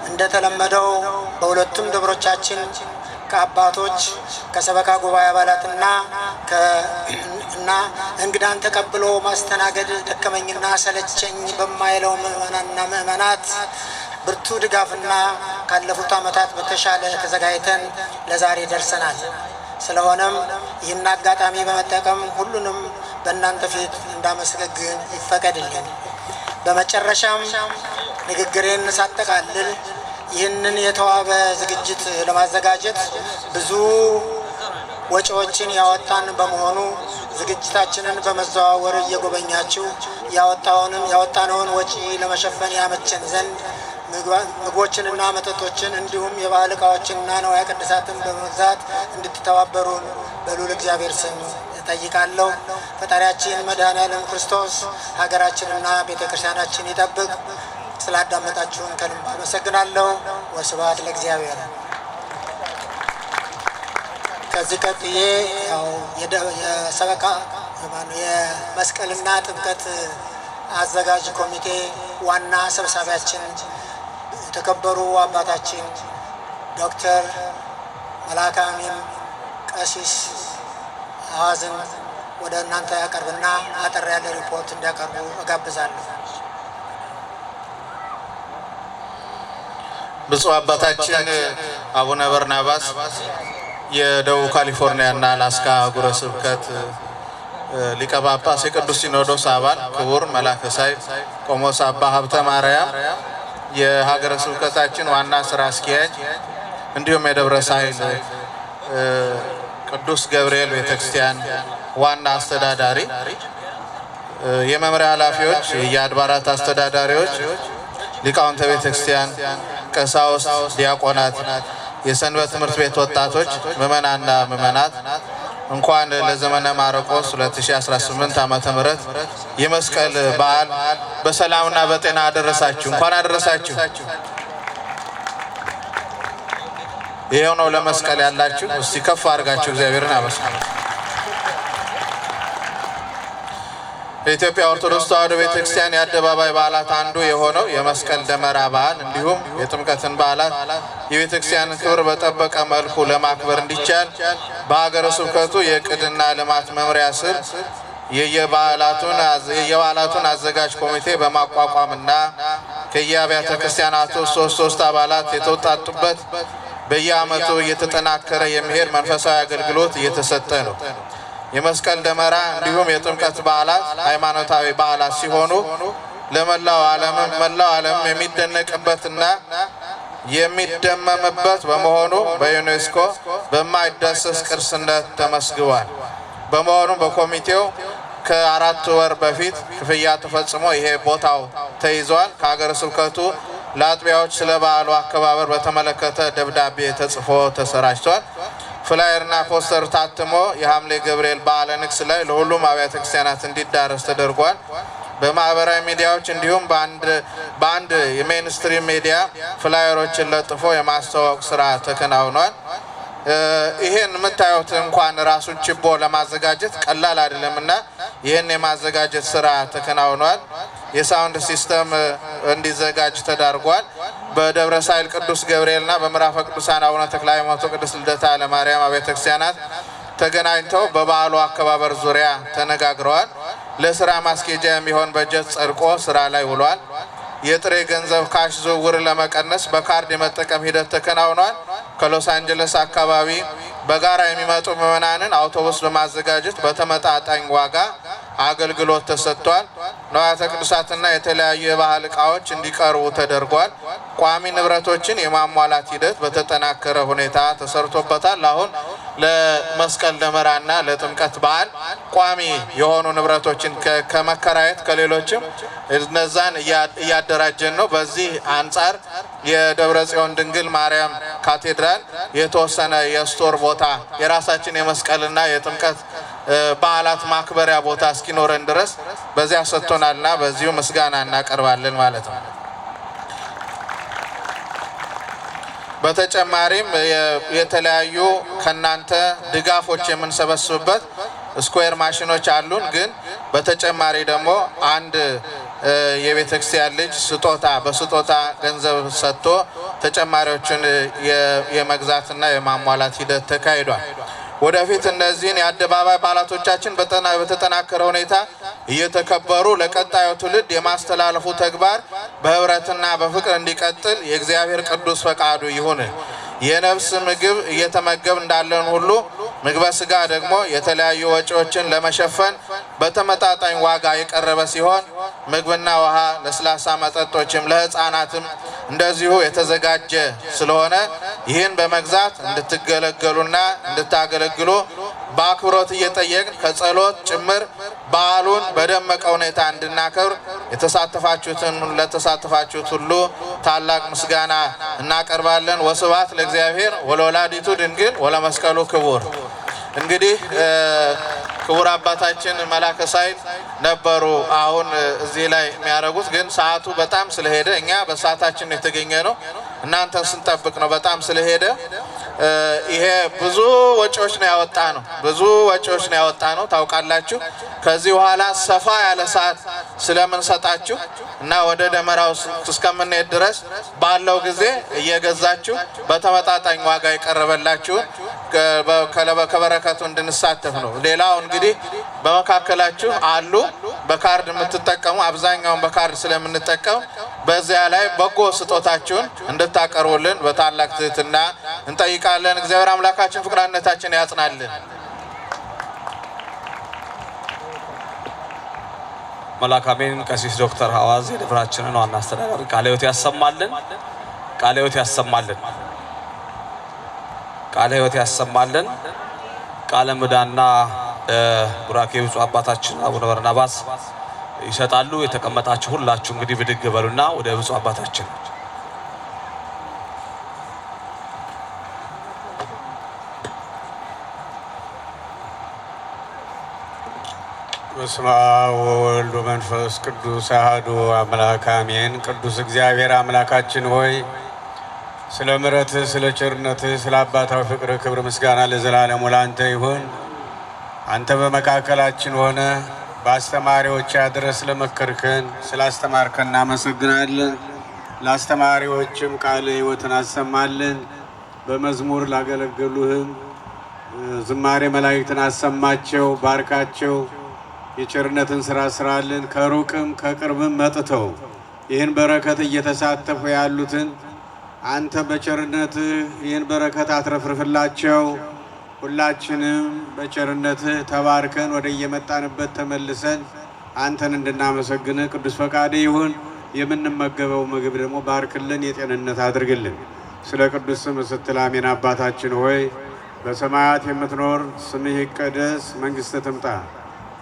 S7: እንደተለመደው በሁለቱም ደብሮቻችን ከአባቶች ከሰበካ ጉባኤ አባላትና እንግዳን ተቀብሎ ማስተናገድ ደከመኝና ሰለቸኝ በማይለው ምእመናንና ምእመናት ብርቱ ድጋፍና ካለፉት ዓመታት በተሻለ ተዘጋጅተን ለዛሬ ደርሰናል። ስለሆነም ይህን አጋጣሚ በመጠቀም ሁሉንም በእናንተ ፊት እንዳመሰግን ይፈቀድልኝ። በመጨረሻም ንግግሬን ሳጠቃልል ይህንን የተዋበ ዝግጅት ለማዘጋጀት ብዙ ወጪዎችን ያወጣን በመሆኑ ዝግጅታችንን በመዘዋወር እየጎበኛችሁ ያወጣነውን ወጪ ለመሸፈን ያመቸን ዘንድ ምግቦችንና መጠጦችን እንዲሁም የባህል ዕቃዎችንና ንዋየ ቅድሳትን በመግዛት እንድትተባበሩን በልዑል እግዚአብሔር ስም እጠይቃለሁ። ፈጣሪያችን መድኃኔዓለም ክርስቶስ ሀገራችንና ቤተ ክርስቲያናችን ይጠብቅ። ስላዳመጣችሁን ከልብ አመሰግናለሁ። ወስብሐት ለእግዚአብሔር። ከዚህ ቀጥዬ የሰበካ የመስቀልና ጥምቀት አዘጋጅ ኮሚቴ ዋና ሰብሳቢያችን የተከበሩ አባታችን ዶክተር መልአከ አሜን ቀሲስ ሐዋዝን ወደ እናንተ ያቀርብና አጠር ያለ ሪፖርት እንዲያቀርቡ እጋብዛለሁ።
S8: ብፁዕ አባታችን አቡነ በርናባስ የደቡብ ካሊፎርኒያና አላስካ አህጉረ ስብከት ሊቀ ጳጳስ የቅዱስ ሲኖዶስ አባል፣ ክቡር መላከ ሳህል ቆሞስ አባ ሀብተ ማርያም የሀገረ ስብከታችን ዋና ስራ አስኪያጅ፣ እንዲሁም የደብረ ሳህል ቅዱስ ገብርኤል ቤተክርስቲያን ዋና አስተዳዳሪ፣ የመምሪያ ኃላፊዎች፣ የአድባራት አስተዳዳሪዎች፣ ሊቃውንተ ቤተክርስቲያን፣ ቀሳውስት፣ ዲያቆናት፣ የሰንበት ትምህርት ቤት ወጣቶች፣ ምእመናንና ምእመናት እንኳን ለዘመነ ማርቆስ 2018 ዓመተ ምህረት የመስቀል በዓል በሰላምና በጤና አደረሳችሁ። እንኳን አደረሳችሁ። ይሄው ነው ለመስቀል ያላችሁ። እስቲ ከፍ አድርጋችሁ እግዚአብሔርን አመስግኑ። የኢትዮጵያ ኦርቶዶክስ ተዋሕዶ ቤተክርስቲያን የአደባባይ በዓላት አንዱ የሆነው የመስቀል ደመራ በዓል እንዲሁም የጥምቀትን በዓላት የቤተክርስቲያንን ክብር በጠበቀ መልኩ ለማክበር እንዲቻል በሀገረ ስብከቱ የዕቅድና ልማት መምሪያ ስር የበዓላቱን አዘጋጅ ኮሚቴ በማቋቋምና ከየአብያተ ክርስቲያናቱ ሶስት አባላት የተውጣጡበት በየዓመቱ እየተጠናከረ የሚሄድ መንፈሳዊ አገልግሎት እየተሰጠ ነው። የመስቀል ደመራ እንዲሁም የጥምቀት በዓላት ሃይማኖታዊ በዓላት ሲሆኑ ለመላው ዓለም የሚደነቅበትና የሚደመምበት በመሆኑ በዩኔስኮ በማይዳሰስ ቅርስነት ተመስግቧል። በመሆኑም በኮሚቴው ከ4 ወር በፊት ክፍያ ተፈጽሞ ይሄ ቦታው ተይዟል። ከሀገረ ስብከቱ ለአጥቢያዎች ስለ በዓሉ አከባበር በተመለከተ ደብዳቤ ተጽፎ ተሰራጭቷል። ፍላየርና ፖስተር ታትሞ የሐምሌ ገብርኤል በዓለ ንግስ ላይ ለሁሉም አብያተ ክርስቲያናት እንዲዳረስ ተደርጓል። በማህበራዊ ሚዲያዎች እንዲሁም በአንድ የሜንስትሪም ሚዲያ ፍላየሮችን ለጥፎ የማስተዋወቅ ስራ ተከናውኗል። ይሄን የምታዩት እንኳን ራሱን ችቦ ለማዘጋጀት ቀላል አይደለምና ይሄን የማዘጋጀት ስራ ተከናውኗል። የሳውንድ ሲስተም እንዲዘጋጅ ተዳርጓል። በደብረ ሳይል ቅዱስ ገብርኤልና በምዕራፈ ቅዱሳን አቡነ ተክለ ሃይማኖት ቅድስት ልደታ ለማርያም አብያተ ክርስቲያናት ተገናኝተው በበዓሉ አከባበር ዙሪያ ተነጋግረዋል። ለስራ ማስኬጃ የሚሆን በጀት ጸድቆ ስራ ላይ ውሏል። የጥሬ ገንዘብ ካሽ ዝውውር ለመቀነስ በካርድ የመጠቀም ሂደት ተከናውኗል። ከሎስ አንጀለስ አካባቢ በጋራ የሚመጡ ምዕመናንን አውቶቡስ በማዘጋጀት በተመጣጣኝ ዋጋ አገልግሎት ተሰጥቷል። ንዋያተ ቅዱሳትና የተለያዩ የባህል ዕቃዎች እንዲቀርቡ ተደርጓል። ቋሚ ንብረቶችን የማሟላት ሂደት በተጠናከረ ሁኔታ ተሰርቶበታል። አሁን ለመስቀል ደመራና ለጥምቀት በዓል ቋሚ የሆኑ ንብረቶችን ከመከራየት ከሌሎችም እነዛን እያደራጀን ነው። በዚህ አንጻር የደብረ ጽዮን ድንግል ማርያም ካቴድራል የተወሰነ የስቶር ቦታ የራሳችን የመስቀልና የጥምቀት በዓላት ማክበሪያ ቦታ እስኪኖረን ድረስ በዚያ ሰጥቶናልና በዚሁ ምስጋና እናቀርባለን ማለት ነው። በተጨማሪም የተለያዩ ከናንተ ድጋፎች የምንሰበስብበት ስኩዌር ማሽኖች አሉን። ግን በተጨማሪ ደግሞ አንድ የቤተክርስቲያን ልጅ በስጦታ ገንዘብ ሰጥቶ ተጨማሪዎችን የመግዛትና የማሟላት ሂደት ተካሂዷል። ወደፊት እነዚህን የአደባባይ በዓላቶቻችን በተጠናከረ ሁኔታ እየተከበሩ ለቀጣዩ ትውልድ የማስተላለፉ ተግባር በህብረትና በፍቅር እንዲቀጥል የእግዚአብሔር ቅዱስ ፈቃዱ ይሁን። የነፍስ ምግብ እየተመገብ እንዳለን ሁሉ ምግበ ስጋ ደግሞ የተለያዩ ወጪዎችን ለመሸፈን በተመጣጣኝ ዋጋ የቀረበ ሲሆን ምግብና ውሃ፣ ለስላሳ መጠጦችም ለህፃናትም እንደዚሁ የተዘጋጀ ስለሆነ ይህን በመግዛት እንድትገለገሉና እንድታገለግሉ በአክብሮት እየጠየቅን ከጸሎት ጭምር በዓሉን በደመቀ ሁኔታ እንድናከብር ለተሳተፋችሁት ሁሉ ታላቅ ምስጋና እናቀርባለን። ወስብሐት ለእግዚአብሔር ወለወላዲቱ ድንግል ወለመስቀሉ ክቡር። እንግዲህ ክቡር አባታችን መላከ ሳይል ነበሩ አሁን እዚህ ላይ የሚያደርጉት፣ ግን ሰዓቱ በጣም ስለሄደ እኛ በሰዓታችን የተገኘ ነው፣ እናንተን ስንጠብቅ ነው። በጣም ስለሄደ ይሄ ብዙ ወጪዎች ነው ያወጣ ነው ታውቃላችሁ። ከዚህ በኋላ ሰፋ ያለ ሰዓት ስለምንሰጣችሁ እና ወደ ደመራው እስከምንሄድ ድረስ ባለው ጊዜ እየገዛችሁ በተመጣጣኝ ዋጋ የቀረበላችሁን ከበረከቱ እንድንሳተፍ ነው። ሌላው እንግዲህ በመካከላችሁ አሉ በካርድ የምትጠቀሙ፣ አብዛኛውን በካርድ ስለምንጠቀም በዚያ ላይ በጎ ስጦታችሁን እንድታቀርቡልን በታላቅ ትህትና እንጠይቃለን። እግዚአብሔር አምላካችን ፍቅር አንድነታችን ያጽናልን።
S4: መልአከ አሜን ቀሲስ ዶክተር ሐዋዝ የደብራችንን ዋና አስተዳዳሪ ቃለ ሕይወት ያሰማልን። ቃለ ሕይወት ያሰማልን። ቃለ ሕይወት ያሰማልን። ቃለ ምዕዳንና ቡራኬ ብፁዕ አባታችን አቡነ በርናባስ ይሰጣሉ። የተቀመጣችሁ ሁላችሁ እንግዲህ ብድግ በሉና ወደ ብፁዕ አባታችን
S5: በስመ አብ ወወልድ ወመንፈስ ቅዱስ አሐዱ አምላክ አሜን። ቅዱስ እግዚአብሔር አምላካችን ሆይ ስለ ምሕረትህ፣ ስለ ቸርነትህ፣ ስለ አባታዊ ፍቅርህ ክብር ምስጋና ለዘላለሙ ላንተ ይሁን። አንተ በመካከላችን ሆነ በአስተማሪዎች አድረስ ለመከርከን ስላስተማርከን እናመሰግናለን። ለአስተማሪዎችም ቃል ሕይወትን አሰማልን። በመዝሙር ላገለገሉህም ዝማሬ መላእክትን አሰማቸው፣ ባርካቸው። የቸርነትን ስራ ስራልን። ከሩቅም ከቅርብም መጥተው ይህን በረከት እየተሳተፉ ያሉትን አንተ በቸርነትህ ይህን በረከት አትረፍርፍላቸው። ሁላችንም በቸርነትህ ተባርከን ወደ የመጣንበት ተመልሰን አንተን እንድናመሰግንህ ቅዱስ ፈቃድ ይሁን። የምንመገበው ምግብ ደግሞ ባርክልን፣ የጤንነት አድርግልን። ስለ ቅዱስ ስምህ ስትል አሜን። አባታችን ሆይ በሰማያት የምትኖር ስምህ ይቀደስ፣ መንግሥትህ ትምጣ፣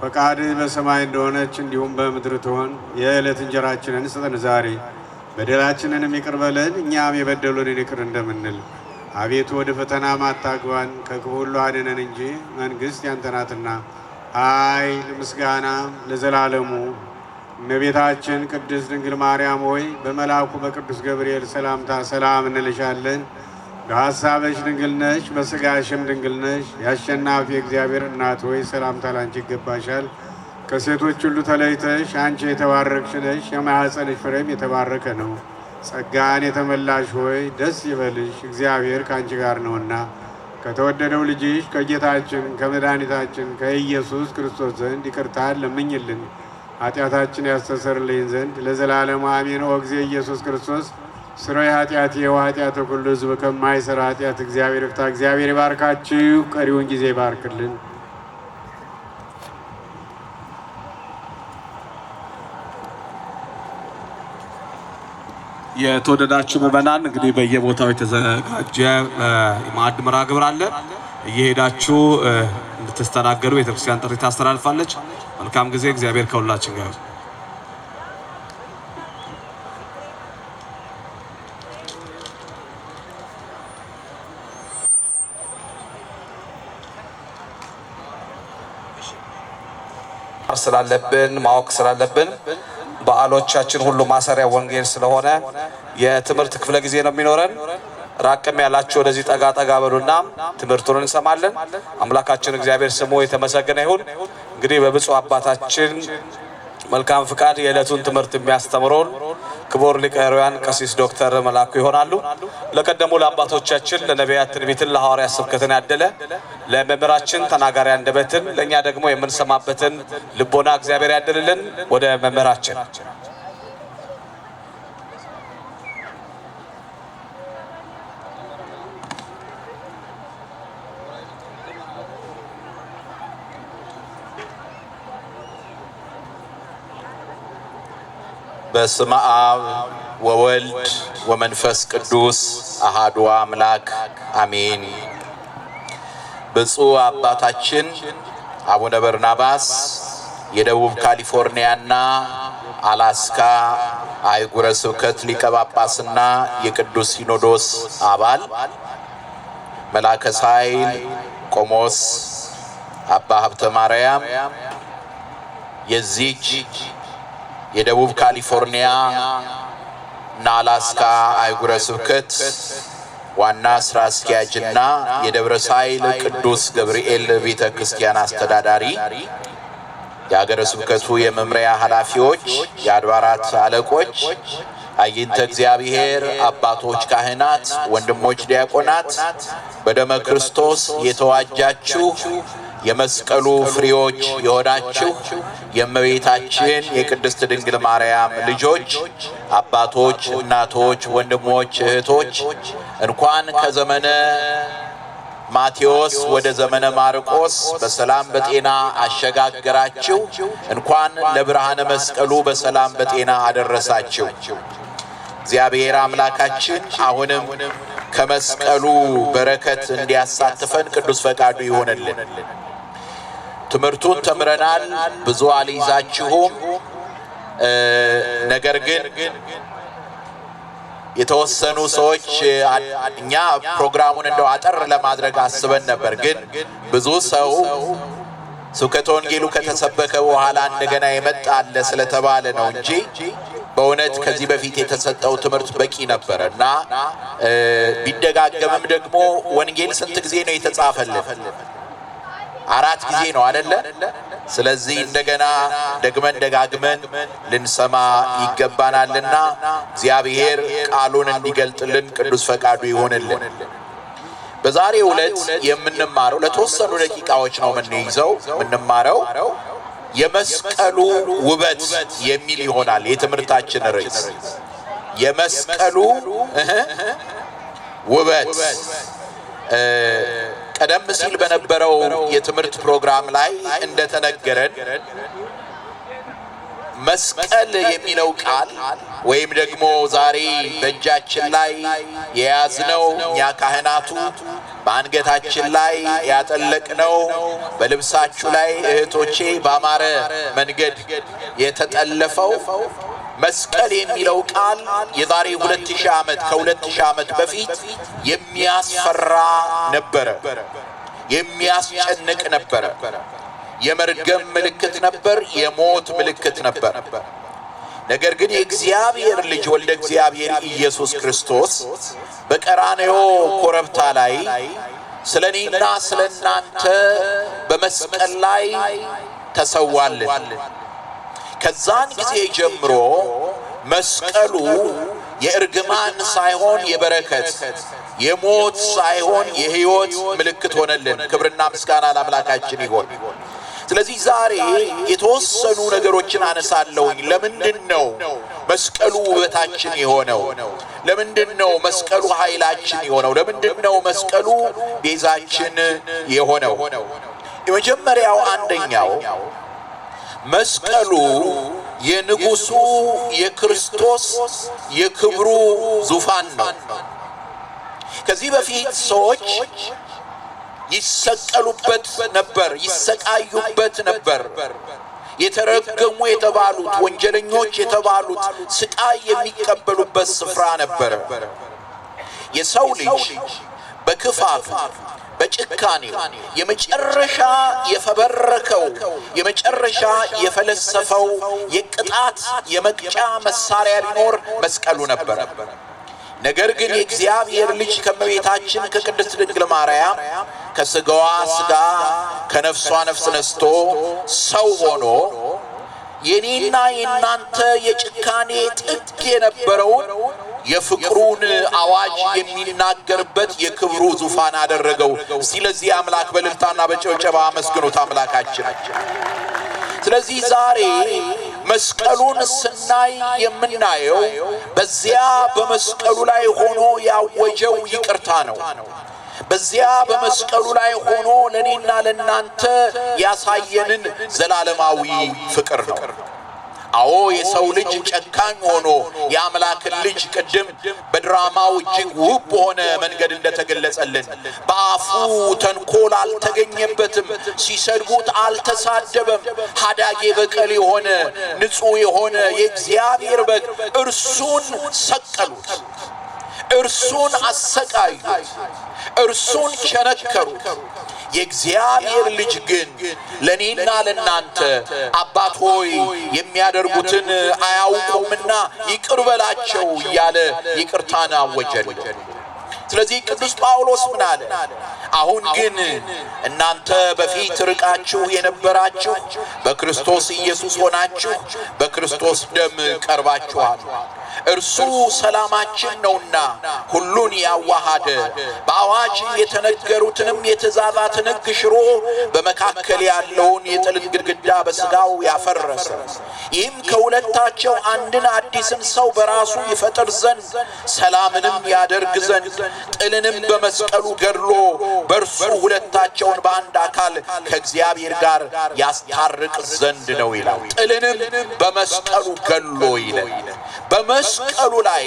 S5: ፈቃድህ በሰማይ እንደሆነች እንዲሁም በምድር ትሆን። የዕለት እንጀራችንን ስጠን ዛሬ፣ በደላችንንም ይቅር በለን እኛም የበደሉንን ይቅር እንደምንል። አቤቱ ወደ ፈተና አታግባን፣ ከክፉ ሁሉ አድነን እንጂ መንግሥት ያንተ ናትና ኃይል፣ ምስጋና ለዘላለሙ። እመቤታችን ቅድስት ድንግል ማርያም ሆይ በመልአኩ በቅዱስ ገብርኤል ሰላምታ ሰላም እንልሻለን። በሐሳብሽ ድንግል ነሽ፣ በሥጋሽም ድንግል ነሽ። የአሸናፊ እግዚአብሔር እናት ሆይ ሰላምታ ላንቺ ይገባሻል። ከሴቶች ሁሉ ተለይተሽ አንቺ የተባረክሽ ነሽ፣ የማኅፀንሽ ፍሬም የተባረከ ነው። ጸጋን የተመላሽ ሆይ ደስ ይበልሽ፣ እግዚአብሔር ከአንቺ ጋር ነውና ከተወደደው ልጅሽ ከጌታችን ከመድኃኒታችን ከኢየሱስ ክርስቶስ ዘንድ ይቅርታን ለምኝልን ኃጢአታችን ያስተሰርልኝ ዘንድ ለዘላለሙ አሜን። ኦ ጊዜ ኢየሱስ ክርስቶስ ስራይ ኃጢአት የኃጢአት ሁሉ ሕዝብ ከማይሰራ ኃጢአት እግዚአብሔር ይፍታ። እግዚአብሔር ይባርካችሁ፣ ቀሪውን ጊዜ ይባርክልን።
S4: የተወደዳችሁ ምዕመናን እንግዲህ በየቦታው የተዘጋጀ ማዕድ መርሃ ግብር አለ። እየሄዳችሁ እንድትስተናገዱ ቤተክርስቲያን ጥሪ ታስተላልፋለች። መልካም ጊዜ። እግዚአብሔር ከሁላችን ጋር።
S9: ስላለብን ማወቅ ስላለብን በዓሎቻችን ሁሉ ማሰሪያ ወንጌል ስለሆነ የትምህርት ክፍለ ጊዜ ነው የሚኖረን። ራቅም ያላችሁ ወደዚህ ጠጋ ጠጋ በሉና ትምህርቱን እንሰማለን። አምላካችን እግዚአብሔር ስሙ የተመሰገነ ይሁን። እንግዲህ በብፁዕ አባታችን መልካም ፍቃድ የዕለቱን ትምህርት የሚያስተምሩን ክቡር ሊቀ ኅሩያን ቀሲስ ዶክተር መላኩ ይሆናሉ። ለቀደሙ ለአባቶቻችን ለነቢያት ትንቢትን ለሐዋርያት ስብከትን ያደለ ለመምህራችን ተናጋሪ አንደበትን ለእኛ ደግሞ የምንሰማበትን ልቦና እግዚአብሔር ያደልልን። ወደ መምህራችን
S2: በስመ አብ ወወልድ ወመንፈስ ቅዱስ አሐዱ አምላክ አሜን። ብፁዕ አባታችን አቡነ በርናባስ የደቡብ ካሊፎርኒያና አላስካ አህጉረ ስብከት ሊቀ ጳጳስና የቅዱስ ሲኖዶስ አባል መላከ ኃይል ቆሞስ አባ ሀብተ ማርያም የዚች የደቡብ ካሊፎርኒያ እና አላስካ አህጉረ ስብከት ዋና ስራ አስኪያጅና የደብረ ሳይል ቅዱስ ገብርኤል ቤተ ክርስቲያን አስተዳዳሪ፣ የሀገረ ስብከቱ የመምሪያ ኃላፊዎች፣ የአድባራት አለቆች፣ አይንተ እግዚአብሔር አባቶች ካህናት፣ ወንድሞች ዲያቆናት፣ በደመ ክርስቶስ የተዋጃችሁ የመስቀሉ ፍሬዎች የሆናችሁ የእመቤታችን የቅድስት ድንግል ማርያም ልጆች፣ አባቶች፣ እናቶች፣ ወንድሞች፣ እህቶች እንኳን ከዘመነ ማቴዎስ ወደ ዘመነ ማርቆስ በሰላም በጤና አሸጋገራችሁ። እንኳን ለብርሃነ መስቀሉ በሰላም በጤና አደረሳችሁ። እግዚአብሔር አምላካችን አሁንም ከመስቀሉ በረከት እንዲያሳትፈን ቅዱስ ፈቃዱ ይሆንልን። ትምህርቱን ተምረናል፣ ብዙ አልይዛችሁም። ነገር ግን የተወሰኑ ሰዎች እኛ ፕሮግራሙን እንደው አጠር ለማድረግ አስበን ነበር፣ ግን ብዙ ሰው ስብከተ ወንጌሉ ከተሰበከ በኋላ እንደገና የመጣለ ስለተባለ ነው እንጂ በእውነት ከዚህ በፊት የተሰጠው ትምህርት በቂ ነበር እና ቢደጋገምም ደግሞ ወንጌል ስንት ጊዜ ነው የተጻፈልን? 4 ጊዜ ነው አይደለ? ስለዚህ እንደገና ደግመን ደጋግመን ልንሰማ ይገባናልና እግዚአብሔር ቃሉን እንዲገልጥልን ቅዱስ ፈቃዱ ይሆንልን። በዛሬው ዕለት የምንማረው ለተወሰኑ ደቂቃዎች ነው የምንማረው የመስቀሉ ውበት የሚል ይሆናል የትምህርታችን ርዕስ። የመስቀሉ ውበት ቀደም ሲል በነበረው የትምህርት ፕሮግራም ላይ እንደተነገረን መስቀል የሚለው ቃል ወይም ደግሞ ዛሬ በእጃችን ላይ የያዝነው እኛ ካህናቱ በአንገታችን ላይ ያጠለቅነው በልብሳችሁ ላይ እህቶቼ ባማረ መንገድ የተጠለፈው መስቀል የሚለው ቃል የዛሬ 2000 ዓመት ከ2000 ዓመት በፊት የሚያስፈራ ነበረ፣ የሚያስጨንቅ ነበረ። የመርገም ምልክት ነበር፣ የሞት ምልክት ነበር። ነገር ግን የእግዚአብሔር ልጅ ወልደ እግዚአብሔር ኢየሱስ ክርስቶስ በቀራንዮ ኮረብታ ላይ ስለኔና ስለናንተ በመስቀል ላይ ተሰዋልን። ከዛን ጊዜ ጀምሮ መስቀሉ የእርግማን ሳይሆን የበረከት፣ የሞት ሳይሆን የሕይወት ምልክት ሆነልን። ክብርና ምስጋና ለአምላካችን ይሁን። ስለዚህ ዛሬ የተወሰኑ ነገሮችን አነሳለሁኝ። ለምንድነው መስቀሉ ውበታችን የሆነው? ለምንድነው መስቀሉ ኃይላችን የሆነው? ለምንድነው መስቀሉ ቤዛችን የሆነው? የመጀመሪያው አንደኛው መስቀሉ የንጉሱ የክርስቶስ የክብሩ ዙፋን ነው። ከዚህ በፊት ሰዎች ይሰቀሉበት ነበር፣ ይሰቃዩበት ነበር። የተረገሙ የተባሉት ወንጀለኞች የተባሉት ስቃይ የሚቀበሉበት ስፍራ ነበር። የሰው ልጅ በክፋቱ በጭካኔው የመጨረሻ የፈበረከው የመጨረሻ የፈለሰፈው የቅጣት የመቅጫ መሳሪያ ቢኖር መስቀሉ ነበር። ነገር ግን የእግዚአብሔር ልጅ ከመቤታችን ከቅድስት ድንግል ማርያም ከስጋዋ ስጋ ከነፍሷ ነፍስ ነስቶ ሰው ሆኖ የኔና የናንተ የጭካኔ ጥግ የነበረውን የፍቅሩን አዋጅ የሚናገርበት የክብሩ ዙፋን አደረገው። ስለዚህ አምላክ በእልልታና በጭብጨባ አመስግኑት አምላካችን። ስለዚህ ዛሬ መስቀሉን ስናይ የምናየው በዚያ በመስቀሉ ላይ ሆኖ ያወጀው ይቅርታ ነው። በዚያ በመስቀሉ ላይ ሆኖ ለኔና ለናንተ ያሳየንን ዘላለማዊ ፍቅር ነው። አዎ የሰው ልጅ ጨካኝ ሆኖ የአምላክን ልጅ ቅድም በድራማው እጅግ ውብ በሆነ መንገድ እንደተገለጸልን በአፉ ተንኮል አልተገኘበትም፣ ሲሰድቡት አልተሳደበም። ሀዳጌ በቀል የሆነ ንጹሕ የሆነ የእግዚአብሔር በግ እርሱን ሰቀሉት፣ እርሱን አሰቃዩት፣ እርሱን ቸነከሩት። የእግዚአብሔር ልጅ ግን ለኔና ለናንተ አባት ሆይ የሚያደርጉትን አያውቁምና ይቅር በላቸው እያለ ይቅርታን አወጀልን። ስለዚህ ቅዱስ ጳውሎስ ምን አለ? አሁን ግን እናንተ በፊት ርቃችሁ የነበራችሁ በክርስቶስ ኢየሱስ ሆናችሁ በክርስቶስ ደም ቀርባችኋል። እርሱ ሰላማችን ነውና ሁሉን ያዋሃደ በአዋጅ የተነገሩትንም የትእዛዛትን ሕግ ሽሮ በመካከል ያለውን የጥልን ግድግዳ በሥጋው ያፈረሰ፣ ይህም ከሁለታቸው አንድን አዲስን ሰው በራሱ ይፈጥር ዘንድ ሰላምንም ያደርግ ዘንድ ጥልንም በመስቀሉ ገድሎ በእርሱ ሁለታቸውን በአንድ አካል ከእግዚአብሔር ጋር ያስታርቅ ዘንድ ነው ይላል። ጥልንም በመስቀሉ ገድሎ ይላል። በመስቀሉ ላይ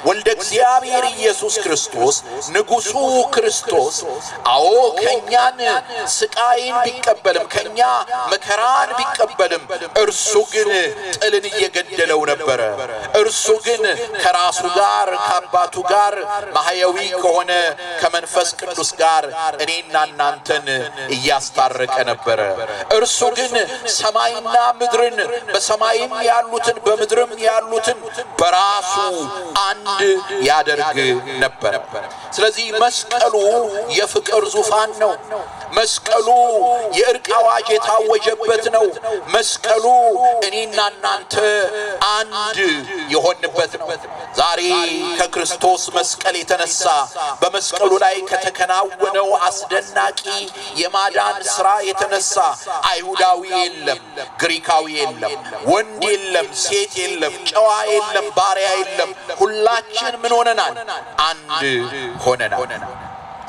S2: ወልደ እግዚአብሔር ኢየሱስ ክርስቶስ ንጉሱ ክርስቶስ አዎ ከኛን ስቃይን ቢቀበልም ከኛ መከራን ቢቀበልም እርሱ ግን ጥልን እየገደለው ነበረ። እርሱ ግን ከራሱ ጋር ከአባቱ ጋር ማህያዊ ከሆነ ከመንፈስ ቅዱስ ጋር እኔና እናንተን እያስታረቀ ነበረ። እርሱ ግን ሰማይና ምድርን በሰማይም ያሉትን በምድርም ያሉትን በራሱ አንድ ያደርግ ነበር። ስለዚህ መስቀሉ የፍቅር ዙፋን ነው። መስቀሉ የእርቅ አዋጅ የታወጀበት ነው። መስቀሉ እኔና እናንተ አንድ የሆንበት ነው። ዛሬ ከክርስቶስ መስቀል የተነሳ በመስቀሉ ላይ ከተከናወነው አስደናቂ የማዳን ሥራ የተነሳ አይሁዳዊ የለም፣ ግሪካዊ የለም፣ ወንድ የለም፣ ሴት የለም፣ ጨዋ የለም፣ ባሪያ የለም። ሁላችን ምን ሆነናል? አንድ ሆነናል።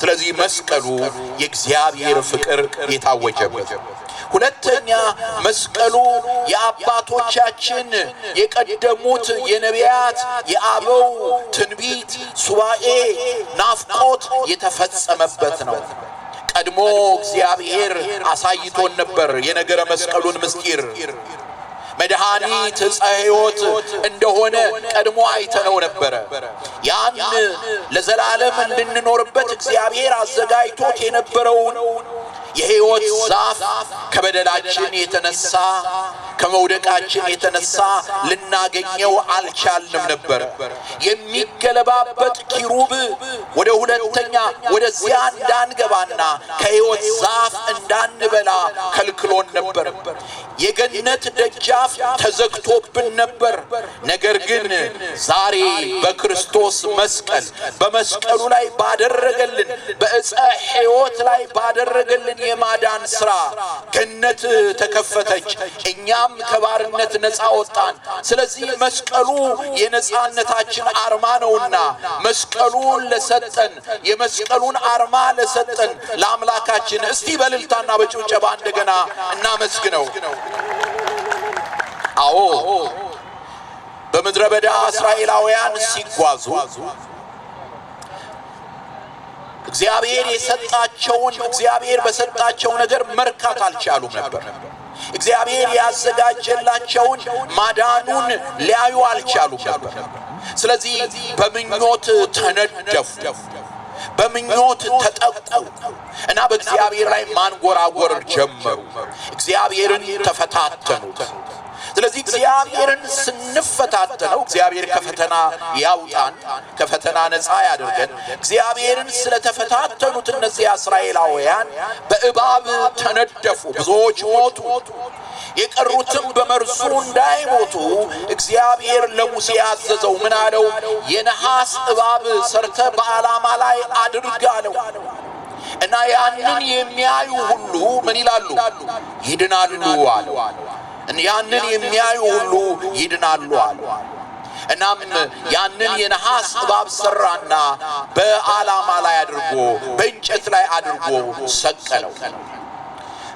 S2: ስለዚህ መስቀሉ የእግዚአብሔር ፍቅር የታወጀበት። ሁለተኛ መስቀሉ የአባቶቻችን የቀደሙት የነቢያት የአበው ትንቢት ሱባኤ ናፍቆት የተፈጸመበት ነው። ቀድሞ እግዚአብሔር አሳይቶን ነበር የነገረ መስቀሉን ምስጢር። መድኃኒት ዕፀ ሕይወት እንደሆነ ቀድሞ አይተነው ነበረ። ያን ለዘላለም እንድንኖርበት እግዚአብሔር አዘጋጅቶት የነበረውን የሕይወት ዛፍ ከበደላችን የተነሳ ከመውደቃችን የተነሳ ልናገኘው አልቻልንም ነበር። የሚገለባበት ኪሩብ ወደ ሁለተኛ ወደዚያ እንዳንገባና ከሕይወት ዛፍ እንዳንበላ ከልክሎን ነበር። የገነት ደጃፍ ተዘግቶብን ነበር። ነገር ግን ዛሬ በክርስቶስ መስቀል በመስቀሉ ላይ ባደረገልን በዕፀ ሕይወት ላይ ባደረገልን የማዳን ሥራ ገነት ተከፈተች። እኛም ከባርነት ነፃ ወጣን። ስለዚህ መስቀሉ የነፃነታችን አርማ ነውና መስቀሉን ለሰጠን የመስቀሉን አርማ ለሰጠን ለአምላካችን እስቲ በእልልታና በጭብጨባ እንደገና እናመስግነው። አዎ በምድረ በዳ እስራኤላውያን ሲጓዙ እግዚአብሔር የሰጣቸውን እግዚአብሔር በሰጣቸው ነገር መርካት አልቻሉም ነበር። እግዚአብሔር ያዘጋጀላቸውን ማዳኑን ሊያዩ አልቻሉም ነበር። ስለዚህ በምኞት ተነደፉ፣ በምኞት ተጠቁ እና በእግዚአብሔር ላይ ማንጎራጎር ጀመሩ። እግዚአብሔርን ተፈታተኑት። ስለዚህ እግዚአብሔርን ስንፈታተነው እግዚአብሔር ከፈተና ያውጣን፣ ከፈተና ነፃ ያድርገን። እግዚአብሔርን ስለተፈታተኑት እነዚህ እስራኤላውያን በእባብ ተነደፉ፣ ብዙዎች ሞቱ። የቀሩትም በመርሱ እንዳይሞቱ እግዚአብሔር ለሙሴ ያዘዘው ምን አለው? የነሐስ እባብ ሰርተ በዓላማ ላይ አድርግ አለው። እና ያንን የሚያዩ ሁሉ ምን ይላሉ? ይድናሉ አለው። ያንን የሚያዩ ሁሉ ይድናሉ አሉ። እናም ያንን የነሐስ እባብ ሰራና በዓላማ ላይ አድርጎ በእንጨት ላይ አድርጎ ሰቀለው።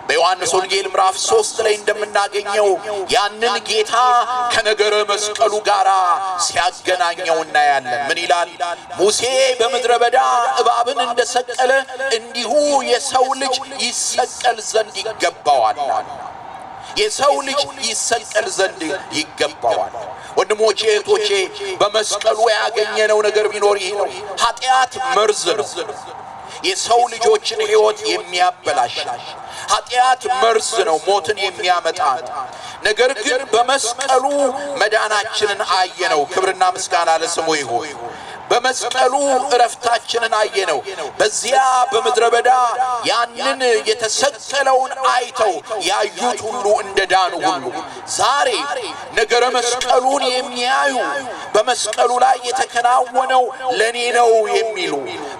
S2: በዮሐንስ ወንጌል ምዕራፍ 3 ላይ እንደምናገኘው ያንን ጌታ ከነገረ መስቀሉ ጋር ሲያገናኘው እናያለን። ምን ይላል? ሙሴ በምድረ በዳ እባብን እንደሰቀለ እንዲሁ የሰው ልጅ ይሰቀል ዘንድ ይገባዋል። የሰው ልጅ ይሰቀል ዘንድ ይገባዋል። ወንድሞቼ እህቶቼ፣ በመስቀሉ ያገኘነው ነገር ቢኖር ይህ ነው። ኃጢአት መርዝ ነው፣ የሰው ልጆችን ሕይወት የሚያበላሽ። ኃጢአት መርዝ ነው፣ ሞትን የሚያመጣ። ነገር ግን በመስቀሉ መዳናችንን አየነው። ክብርና ምስጋና ለስሙ ይሁን። በመስቀሉ እረፍታችንን አየነው። በዚያ በምድረ በዳ ያንን የተሰቀለውን አይተው ያዩት ሁሉ እንደዳኑ ሁሉ ዛሬ ነገረ መስቀሉን የሚያዩ በመስቀሉ ላይ የተከናወነው ለኔ ነው የሚሉ፣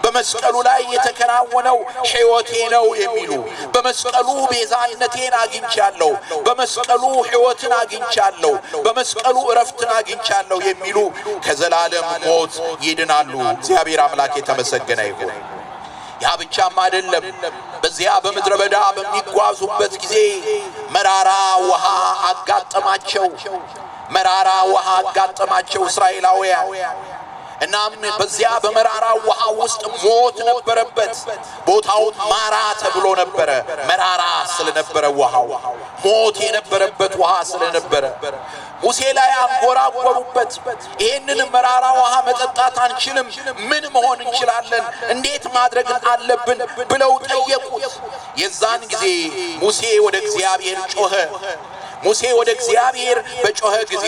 S2: በመስቀሉ ላይ የተከናወነው ሕይወቴ ነው የሚሉ፣ በመስቀሉ ቤዛነቴን አግኝቻለሁ፣ በመስቀሉ ሕይወትን አግኝቻለሁ፣ በመስቀሉ እረፍትን አግኝቻለሁ የሚሉ ከዘላለም ሞት ይድናሉ። እግዚአብሔር አምላክ የተመሰገነ ይሁን። ያ ብቻም አይደለም። በዚያ በምድረ በዳ በሚጓዙበት ጊዜ መራራ ውሃ አጋጠማቸው። መራራ ውሃ አጋጠማቸው እስራኤላውያን። እናም በዚያ በመራራ ውሃ ውስጥ ሞት ነበረበት። ቦታው ማራ ተብሎ ነበረ። መራራ ስለነበረ ውሃው ሞት የነበረበት ውሃ ስለነበረ ሙሴ ላይ አንጎራጎሩበት። ይህንን መራራ ውሃ መጠጣት አንችልም፣ ምን መሆን እንችላለን? እንዴት ማድረግ አለብን ብለው ጠየቁት። የዛን ጊዜ ሙሴ ወደ እግዚአብሔር ጮኸ። ሙሴ ወደ እግዚአብሔር በጮኸ ጊዜ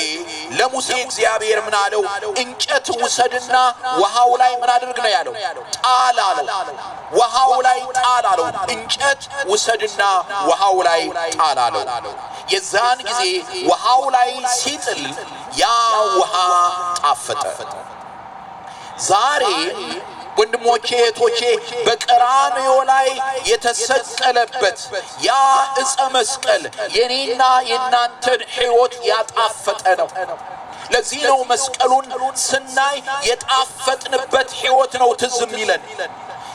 S2: ለሙሴ እግዚአብሔር ምን አለው? እንጨት ውሰድና ውሃው ላይ ምን አድርግ ነው ያለው? ጣል አለው። ውሃው ላይ ጣል አለው። እንጨት ውሰድና ውሃው ላይ ጣል አለው። የዛን ጊዜ ውሃው ላይ ሲጥል ያ ውሃ ጣፈጠ። ዛሬ ወንድሞቼ እህቶቼ በቀራንዮ ላይ የተሰቀለበት ያ ዕፀ መስቀል የኔና የናንተን ሕይወት ያጣፈጠ ነው። ለዚህ ነው መስቀሉን ስናይ የጣፈጥንበት ሕይወት ነው ትዝ የሚለን፣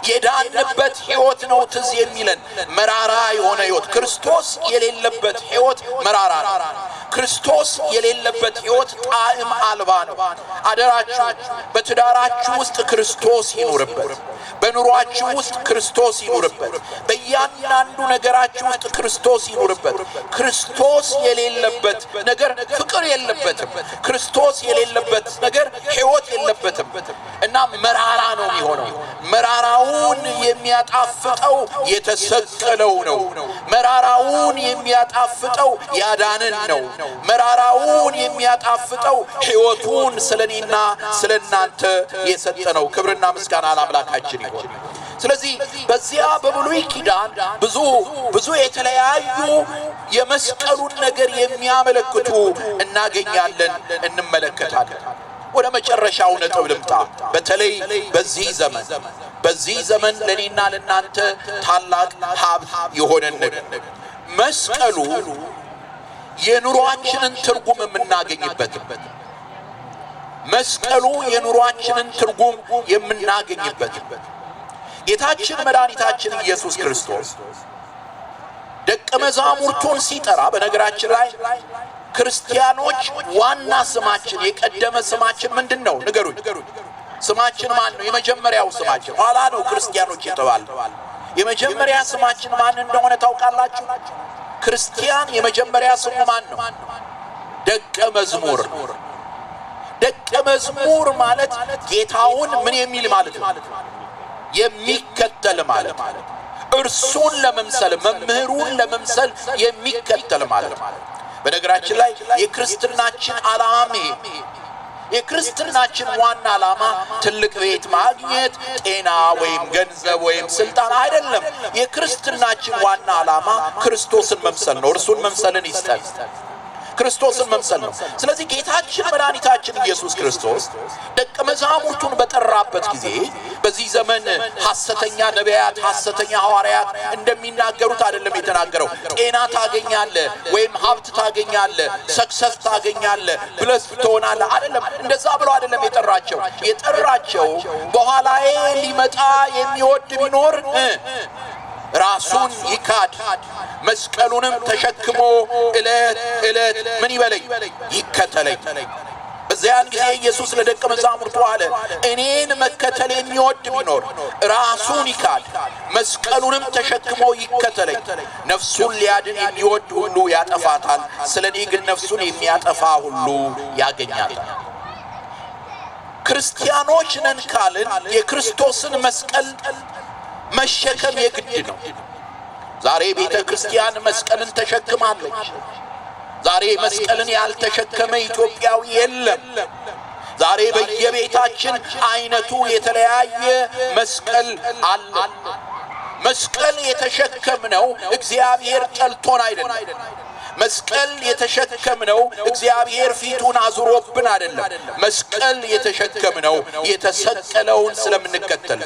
S2: የዳንበት ሕይወት ነው ትዝ የሚለን። መራራ የሆነ ሕይወት ክርስቶስ የሌለበት ሕይወት መራራ ነው። ክርስቶስ የሌለበት ሕይወት ጣዕም አልባ ነው። አደራችሁ በትዳራችሁ ውስጥ ክርስቶስ ይኑርበት። በኑሯችሁ ውስጥ ክርስቶስ ይኑርበት። በእያንዳንዱ ነገራችሁ ውስጥ ክርስቶስ ይኑርበት። ክርስቶስ የሌለበት ነገር ፍቅር የለበትም። ክርስቶስ የሌለበት ነገር ሕይወት የለበትም እና መራራ ነው የሚሆነው። መራራውን የሚያጣፍጠው የተሰቀለው ነው። መራራውን የሚያጣፍጠው ያዳነን ነው። መራራውን የሚያጣፍጠው ሕይወቱን ስለኔና ስለናንተ የሰጠነው። ክብርና ምስጋና ለአምላካችን ይሁን። ስለዚህ በዚያ በብሉይ ኪዳን ብዙ የተለያዩ የመስቀሉን ነገር የሚያመለክቱ እናገኛለን፣ እንመለከታለን። ወደ መጨረሻው ነጥብ ልምጣ። በተለይ በዚህ ዘመን ለኔና ለናንተ ታላቅ ሀብት የሆነን ነገር መስቀሉ የኑሯችንን ትርጉም የምናገኝበት፣ መስቀሉ የኑሯችንን ትርጉም የምናገኝበት ጌታችን መድኃኒታችን ኢየሱስ ክርስቶስ ደቀ መዛሙርቱን ሲጠራ፣ በነገራችን ላይ ክርስቲያኖች ዋና ስማችን የቀደመ ስማችን ምንድን ነው? ንገሩኝ። ስማችን ማን ነው? የመጀመሪያው ስማችን ኋላ ነው ክርስቲያኖች የተባልነው። የመጀመሪያ ስማችን ማን እንደሆነ ታውቃላችሁ? ክርስቲያን የመጀመሪያ ስሙ ማን ነው? ደቀ መዝሙር። ደቀ መዝሙር ማለት ጌታውን ምን የሚል ማለት ነው? የሚከተል ማለት ነው። እርሱን ለመምሰል መምህሩን ለመምሰል የሚከተል ማለት ነው። በነገራችን ላይ የክርስትናችን ዓላማ የክርስትናችን ዋና ዓላማ ትልቅ ቤት ማግኘት፣ ጤና ወይም ገንዘብ ወይም ስልጣን አይደለም። የክርስትናችን ዋና ዓላማ ክርስቶስን መምሰል ነው። እርሱን መምሰልን ይስጠን። ክርስቶስን መምሰል ነው። ስለዚህ ጌታችን መድኃኒታችን ኢየሱስ ክርስቶስ ደቀ መዛሙርቱን በጠራበት ጊዜ በዚህ ዘመን ሐሰተኛ ነቢያት፣ ሐሰተኛ ሐዋርያት እንደሚናገሩት አይደለም የተናገረው። ጤና ታገኛለህ ወይም ሀብት ታገኛለህ፣ ሰክሰስ ታገኛለህ፣ ብለስ ትሆናለህ አይደለም። እንደዛ ብሎ አይደለም የጠራቸው በኋላዬ ሊመጣ የሚወድ ቢኖር ራሱን ይካድ፣ መስቀሉንም ተሸክሞ ዕለት ምን ይበለኝ? ይከተለኝ። በዚያን ጊዜ ኢየሱስ ለደቀ መዛሙርቱ አለ፣ እኔን መከተል የሚወድ ቢኖር ራሱን ይካድ፣ መስቀሉንም ተሸክሞ ይከተለኝ። ነፍሱን ሊያድን የሚወድ ሁሉ ያጠፋታል፣ ስለኔ ግን ነፍሱን የሚያጠፋ ሁሉ ያገኛታል። ክርስቲያኖች ነን ካልን የክርስቶስን መስቀል መሸከም የግድ ነው። ዛሬ ቤተ ክርስቲያን መስቀልን ተሸክማለች። ዛሬ መስቀልን ያልተሸከመ ኢትዮጵያዊ የለም። ዛሬ በየቤታችን አይነቱ የተለያየ መስቀል አለ። መስቀል የተሸከምነው እግዚአብሔር ጠልቶን አይደለም። መስቀል የተሸከምነው እግዚአብሔር ፊቱን አዙሮብን አይደለም። መስቀል የተሸከምነው የተሰቀለውን ስለምንከተል።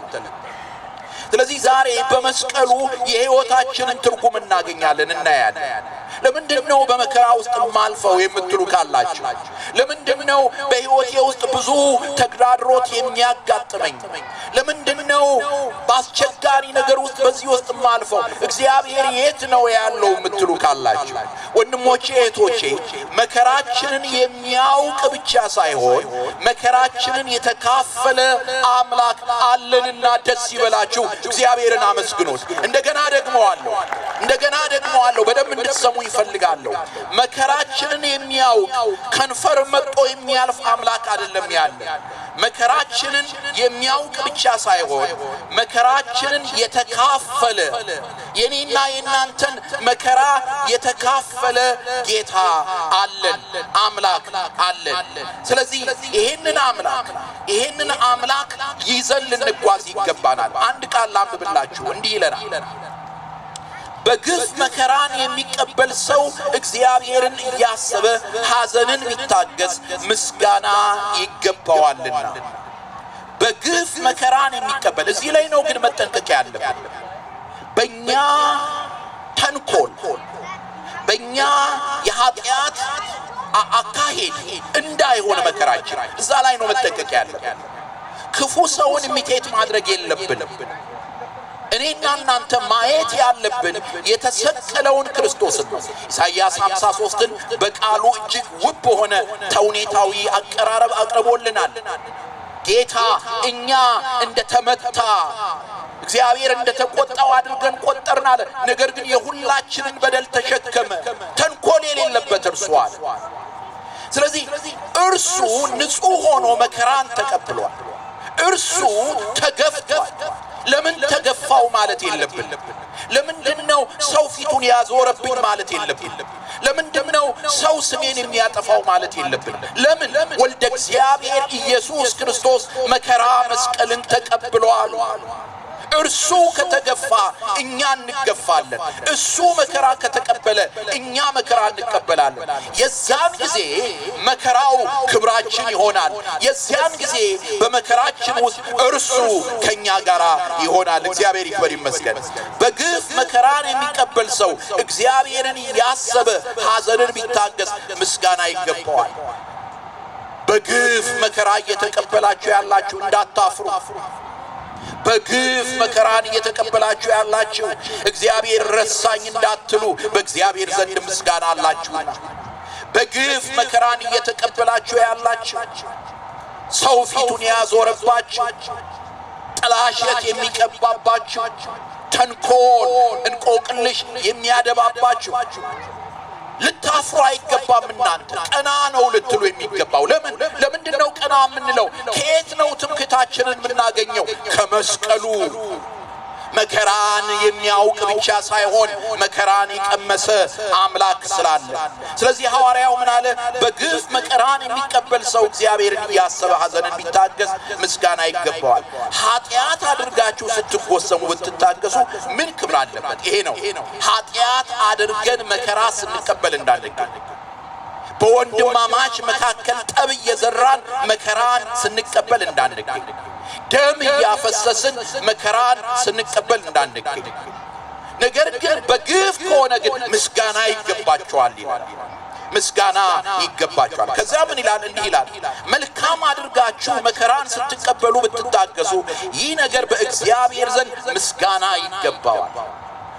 S2: ስለዚህ ዛሬ በመስቀሉ የሕይወታችንን ትርጉም እናገኛለን፣ እናያለን። ለምንድነው በመከራ ውስጥ ማልፈው የምትሉ ካላችሁ፣ ለምንድነው በሕይወቴ ውስጥ ብዙ ተግዳሮት የሚያጋጥመኝ? ለምንድነው በአስቸጋሪ ነገር ውስጥ በዚህ ውስጥ ማልፈው? እግዚአብሔር የት ነው ያለው የምትሉ ካላችሁ፣ ወንድሞቼ እህቶቼ፣ መከራችንን የሚያውቅ ብቻ ሳይሆን መከራችንን የተካፈለ አምላክ አለንና ደስ ይበላችሁ፣ እግዚአብሔርን አመስግኑት። እንደገና ደግመዋለሁ፣ በደንብ እንድትሰሙ ይፈልጋለሁ። መከራችንን የሚያውቅ ከንፈር መጥቶ የሚያልፍ አምላክ አይደለም ያለ። መከራችንን የሚያውቅ ብቻ ሳይሆን መከራችንን የተካፈለ የኔና የናንተን መከራ የተካፈለ ጌታ አለን፣ አምላክ አለን። ስለዚህ ይሄንን አምላክ ይዘን ልንጓዝ ይገባናል። አንድ ቃል ላንብብላችሁ፣ እንዲህ ይለናል በግፍ መከራን የሚቀበል ሰው እግዚአብሔርን እያሰበ ሐዘንን ቢታገስ ምስጋና ይገባዋልና። በግፍ መከራን የሚቀበል እዚህ ላይ ነው ግን መጠንቀቅ ያለብን። በእኛ ተንኮል በእኛ የኃጢአት አካሄድ እንዳይሆን መከራችን እዛ ላይ ነው መጠንቀቅ ያለብን። ክፉ ሰውን ኢሚቴት ማድረግ የለብንም። እኔና እናንተ ማየት ያለብን የተሰቀለውን ክርስቶስን ነው። ኢሳይያስ 53ን በቃሉ እጅግ ውብ በሆነ ተውኔታዊ አቀራረብ አቅርቦልናል። ጌታ እኛ እንደተመታ እግዚአብሔር እንደተቆጣው አድርገን ቆጠርናል። ነገር ግን የሁላችንን በደል ተሸከመ፣ ተንኮል የሌለበት እርሱ አለ። ስለዚህ እርሱ ንጹሕ ሆኖ መከራን ተቀብሏል። እርሱ ተገፍቷል። ለምን ተገፋው ማለት የለብን። ለምንድነው ሰው ፊቱን ያዞረብኝ ማለት የለብን። ለምንድነው ሰው ስሜን የሚያጠፋው ማለት የለብን። ለምን ወልደ እግዚአብሔር ኢየሱስ ክርስቶስ መከራ መስቀልን ተቀብሏል። እርሱ ከተገፋ እኛ እንገፋለን። እሱ መከራ ከተቀበለ እኛ መከራ እንቀበላለን። የዛን ጊዜ መከራው ክብራችን ይሆናል። የዛን ጊዜ በመከራችን ውስጥ እርሱ ከኛ ጋር ይሆናል። እግዚአብሔር ይክበር ይመስገን። በግፍ መከራን የሚቀበል ሰው እግዚአብሔርን ያሰበ ሐዘንን ቢታገስ ምስጋና ይገባዋል። በግፍ መከራ እየተቀበላችሁ ያላችሁ እንዳታፍሩ። በግፍ መከራን እየተቀበላችሁ ያላችሁ እግዚአብሔር ረሳኝ እንዳትሉ በእግዚአብሔር ዘንድ ምስጋና አላችሁና። በግፍ መከራን እየተቀበላችሁ ያላችሁ ሰው ፊቱን ያዞረባችሁ፣ ጥላሸት የሚቀባባችሁ፣ ተንኮል እንቆቅልሽ የሚያደባባችሁ ልታፍሩ አይገባም። እናንተ ቀና ነው ልትሉ የሚገባው ለምንድነው ቀና የምንለው? ከየት ነው ትምክህታችንን የምናገኘው? ከመስቀሉ። መከራን የሚያውቅ ብቻ ሳይሆን መከራን የቀመሰ አምላክ ስላለ። ስለዚህ ሐዋርያው ምን አለ? በግፍ መከራን የሚቀበል ሰው እግዚአብሔርን እያሰበ ሐዘንን ቢታገስ ምስጋና ይገባዋል። ኃጢአት አድርጋችሁ ስትጎሰሙ ብትታገሱ ምን ክብር አለበት? ይሄ ነው ኃጢአት አድርገን መከራ ስንቀበል እንዳንገኝ። በወንድማማች መካከል ጠብ እየዘራን መከራን ስንቀበል እንዳንገኝ። ደም ያፈሰስን መከራን ስንቀበል እንዳንገኝ። ነገር ግን በግፍ ከሆነ ግን ምስጋና ይገባቸዋል ይላል። ምስጋና ይገባቸዋል። ከዛ ምን ይላል? እንዲህ ይላል፣ መልካም አድርጋችሁ መከራን ስትቀበሉ ብትታገሱ ይህ ነገር በእግዚአብሔር ዘንድ ምስጋና ይገባዋል።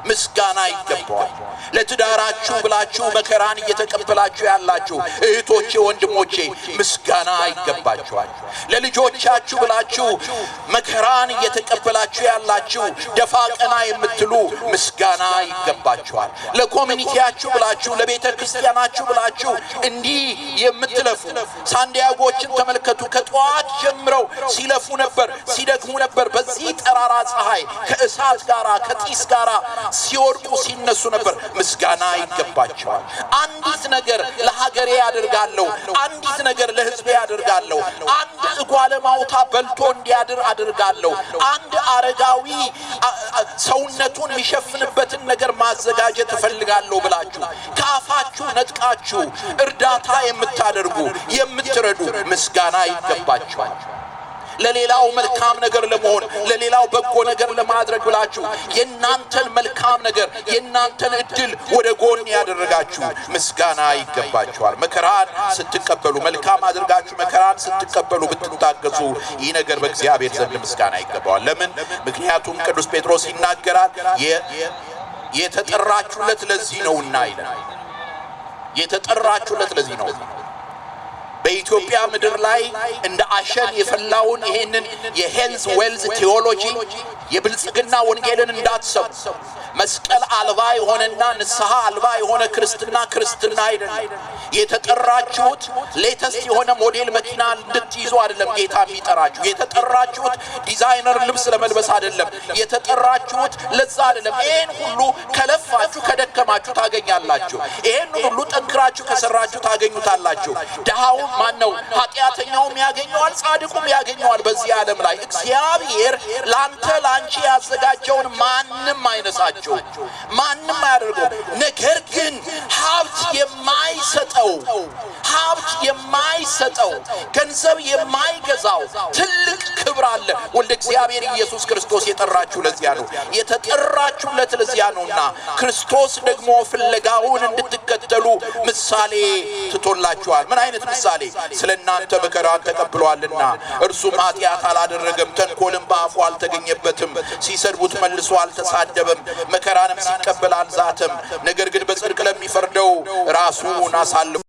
S2: ምስጋና ይገባዋል። ለትዳራችሁ ብላችሁ መከራን እየተቀበላችሁ ያላችሁ እህቶቼ፣ ወንድሞቼ ምስጋና ይገባችኋል። ለልጆቻችሁ ብላችሁ መከራን እየተቀበላችሁ ያላችሁ ደፋ ቀና የምትሉ ምስጋና ይገባችኋል። ለኮሚኒቲያችሁ ብላችሁ ለቤተ ክርስቲያናችሁ ብላችሁ እንዲህ የምትለፉ ሳንዲያጎችን ተመልከቱ። ከጧት ጀምረው ሲለፉ ነበር፣ ሲደክሙ ነበር። በዚህ ጠራራ ፀሐይ ከእሳት ጋራ ከጢስ ጋራ ሲወርቁ ሲነሱ ነበር። ምስጋና ይገባቸዋል። አንዲት ነገር ለሀገሬ ያደርጋለሁ፣ አንዲት ነገር ለሕዝቤ ያደርጋለሁ፣ አንድ እጓለ ማውታ በልቶ እንዲያድር አደርጋለሁ፣ አንድ አረጋዊ ሰውነቱን የሚሸፍንበትን ነገር ማዘጋጀት እፈልጋለሁ ብላችሁ ከአፋችሁ ነጥቃችሁ እርዳታ የምታደርጉ የምትረዱ ምስጋና ይገባቸዋል። ለሌላው መልካም ነገር ለመሆን ለሌላው በጎ ነገር ለማድረግ ብላችሁ የናንተን መልካም ነገር የናንተን እድል ወደ ጎን ያደረጋችሁ ምስጋና ይገባችኋል። መከራን ስትቀበሉ መልካም አድርጋችሁ መከራን ስትቀበሉ ብትታገሱ ይህ ነገር በእግዚአብሔር ዘንድ ምስጋና ይገባዋል። ለምን? ምክንያቱም ቅዱስ ጴጥሮስ ይናገራል፣ የተጠራችሁለት ለዚህ ነውና ይላል። የተጠራችሁለት ለዚህ ነው። በኢትዮጵያ ምድር ላይ እንደ አሸን የፈላውን ይሄንን የሄልዝ ዌልዝ ቴዎሎጂ የብልጽግና ወንጌልን እንዳትሰሙ። መስቀል አልባ የሆነና ንስሐ አልባ የሆነ ክርስትና አይደለም። የተጠራችሁት ሌተስት የሆነ ሞዴል መኪና እንድትይዙ አይደለም ጌታ የሚጠራችሁ። የተጠራችሁት ዲዛይነር ልብስ ለመልበስ አይደለም። የተጠራችሁት ለዛ አይደለም። ይሄን ሁሉ ከለፋችሁ ከደከማችሁ ታገኛላችሁ። ይሄን ሁሉ ጠንክራችሁ ከሰራችሁ ታገኙታላችሁ። ደሃው ማነው? ኃጢአተኛውም ያገኘዋል፣ ጻድቁም ያገኘዋል። በዚህ ዓለም ላይ እግዚአብሔር ላንተ ላንቺ ያዘጋጀውን ማንም አይነሳችሁ፣ ማንም አያደርገው። ነገር ግን ሀብት የማይሰጠው ገንዘብ የማይገዛው ትልቅ ክብር አለ። ወልደ እግዚአብሔር ኢየሱስ ክርስቶስ የጠራችሁ ለዚያ ነው። የተጠራችሁለት ለዚያ ነውና ክርስቶስ ደግሞ ፍለጋውን እንድትከተሉ ምሳሌ ትቶላችኋል። ምን አይነት ምሳሌ? ስለናንተ መከራን ተቀብሏልና እርሱም ኃጢአት አላደረገም፣ ተንኮልም በአፉ አልተገኘበትም፣ ሲሰድቡት መልሶ አልተሳደበም፣ መከራንም ሲቀበል አልዛተም። ነገር ግን በጽድቅ ለሚፈርደው ራሱን አሳልፎ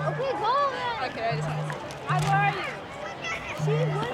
S10: Okay, go. Okay, I just want to see. How are you?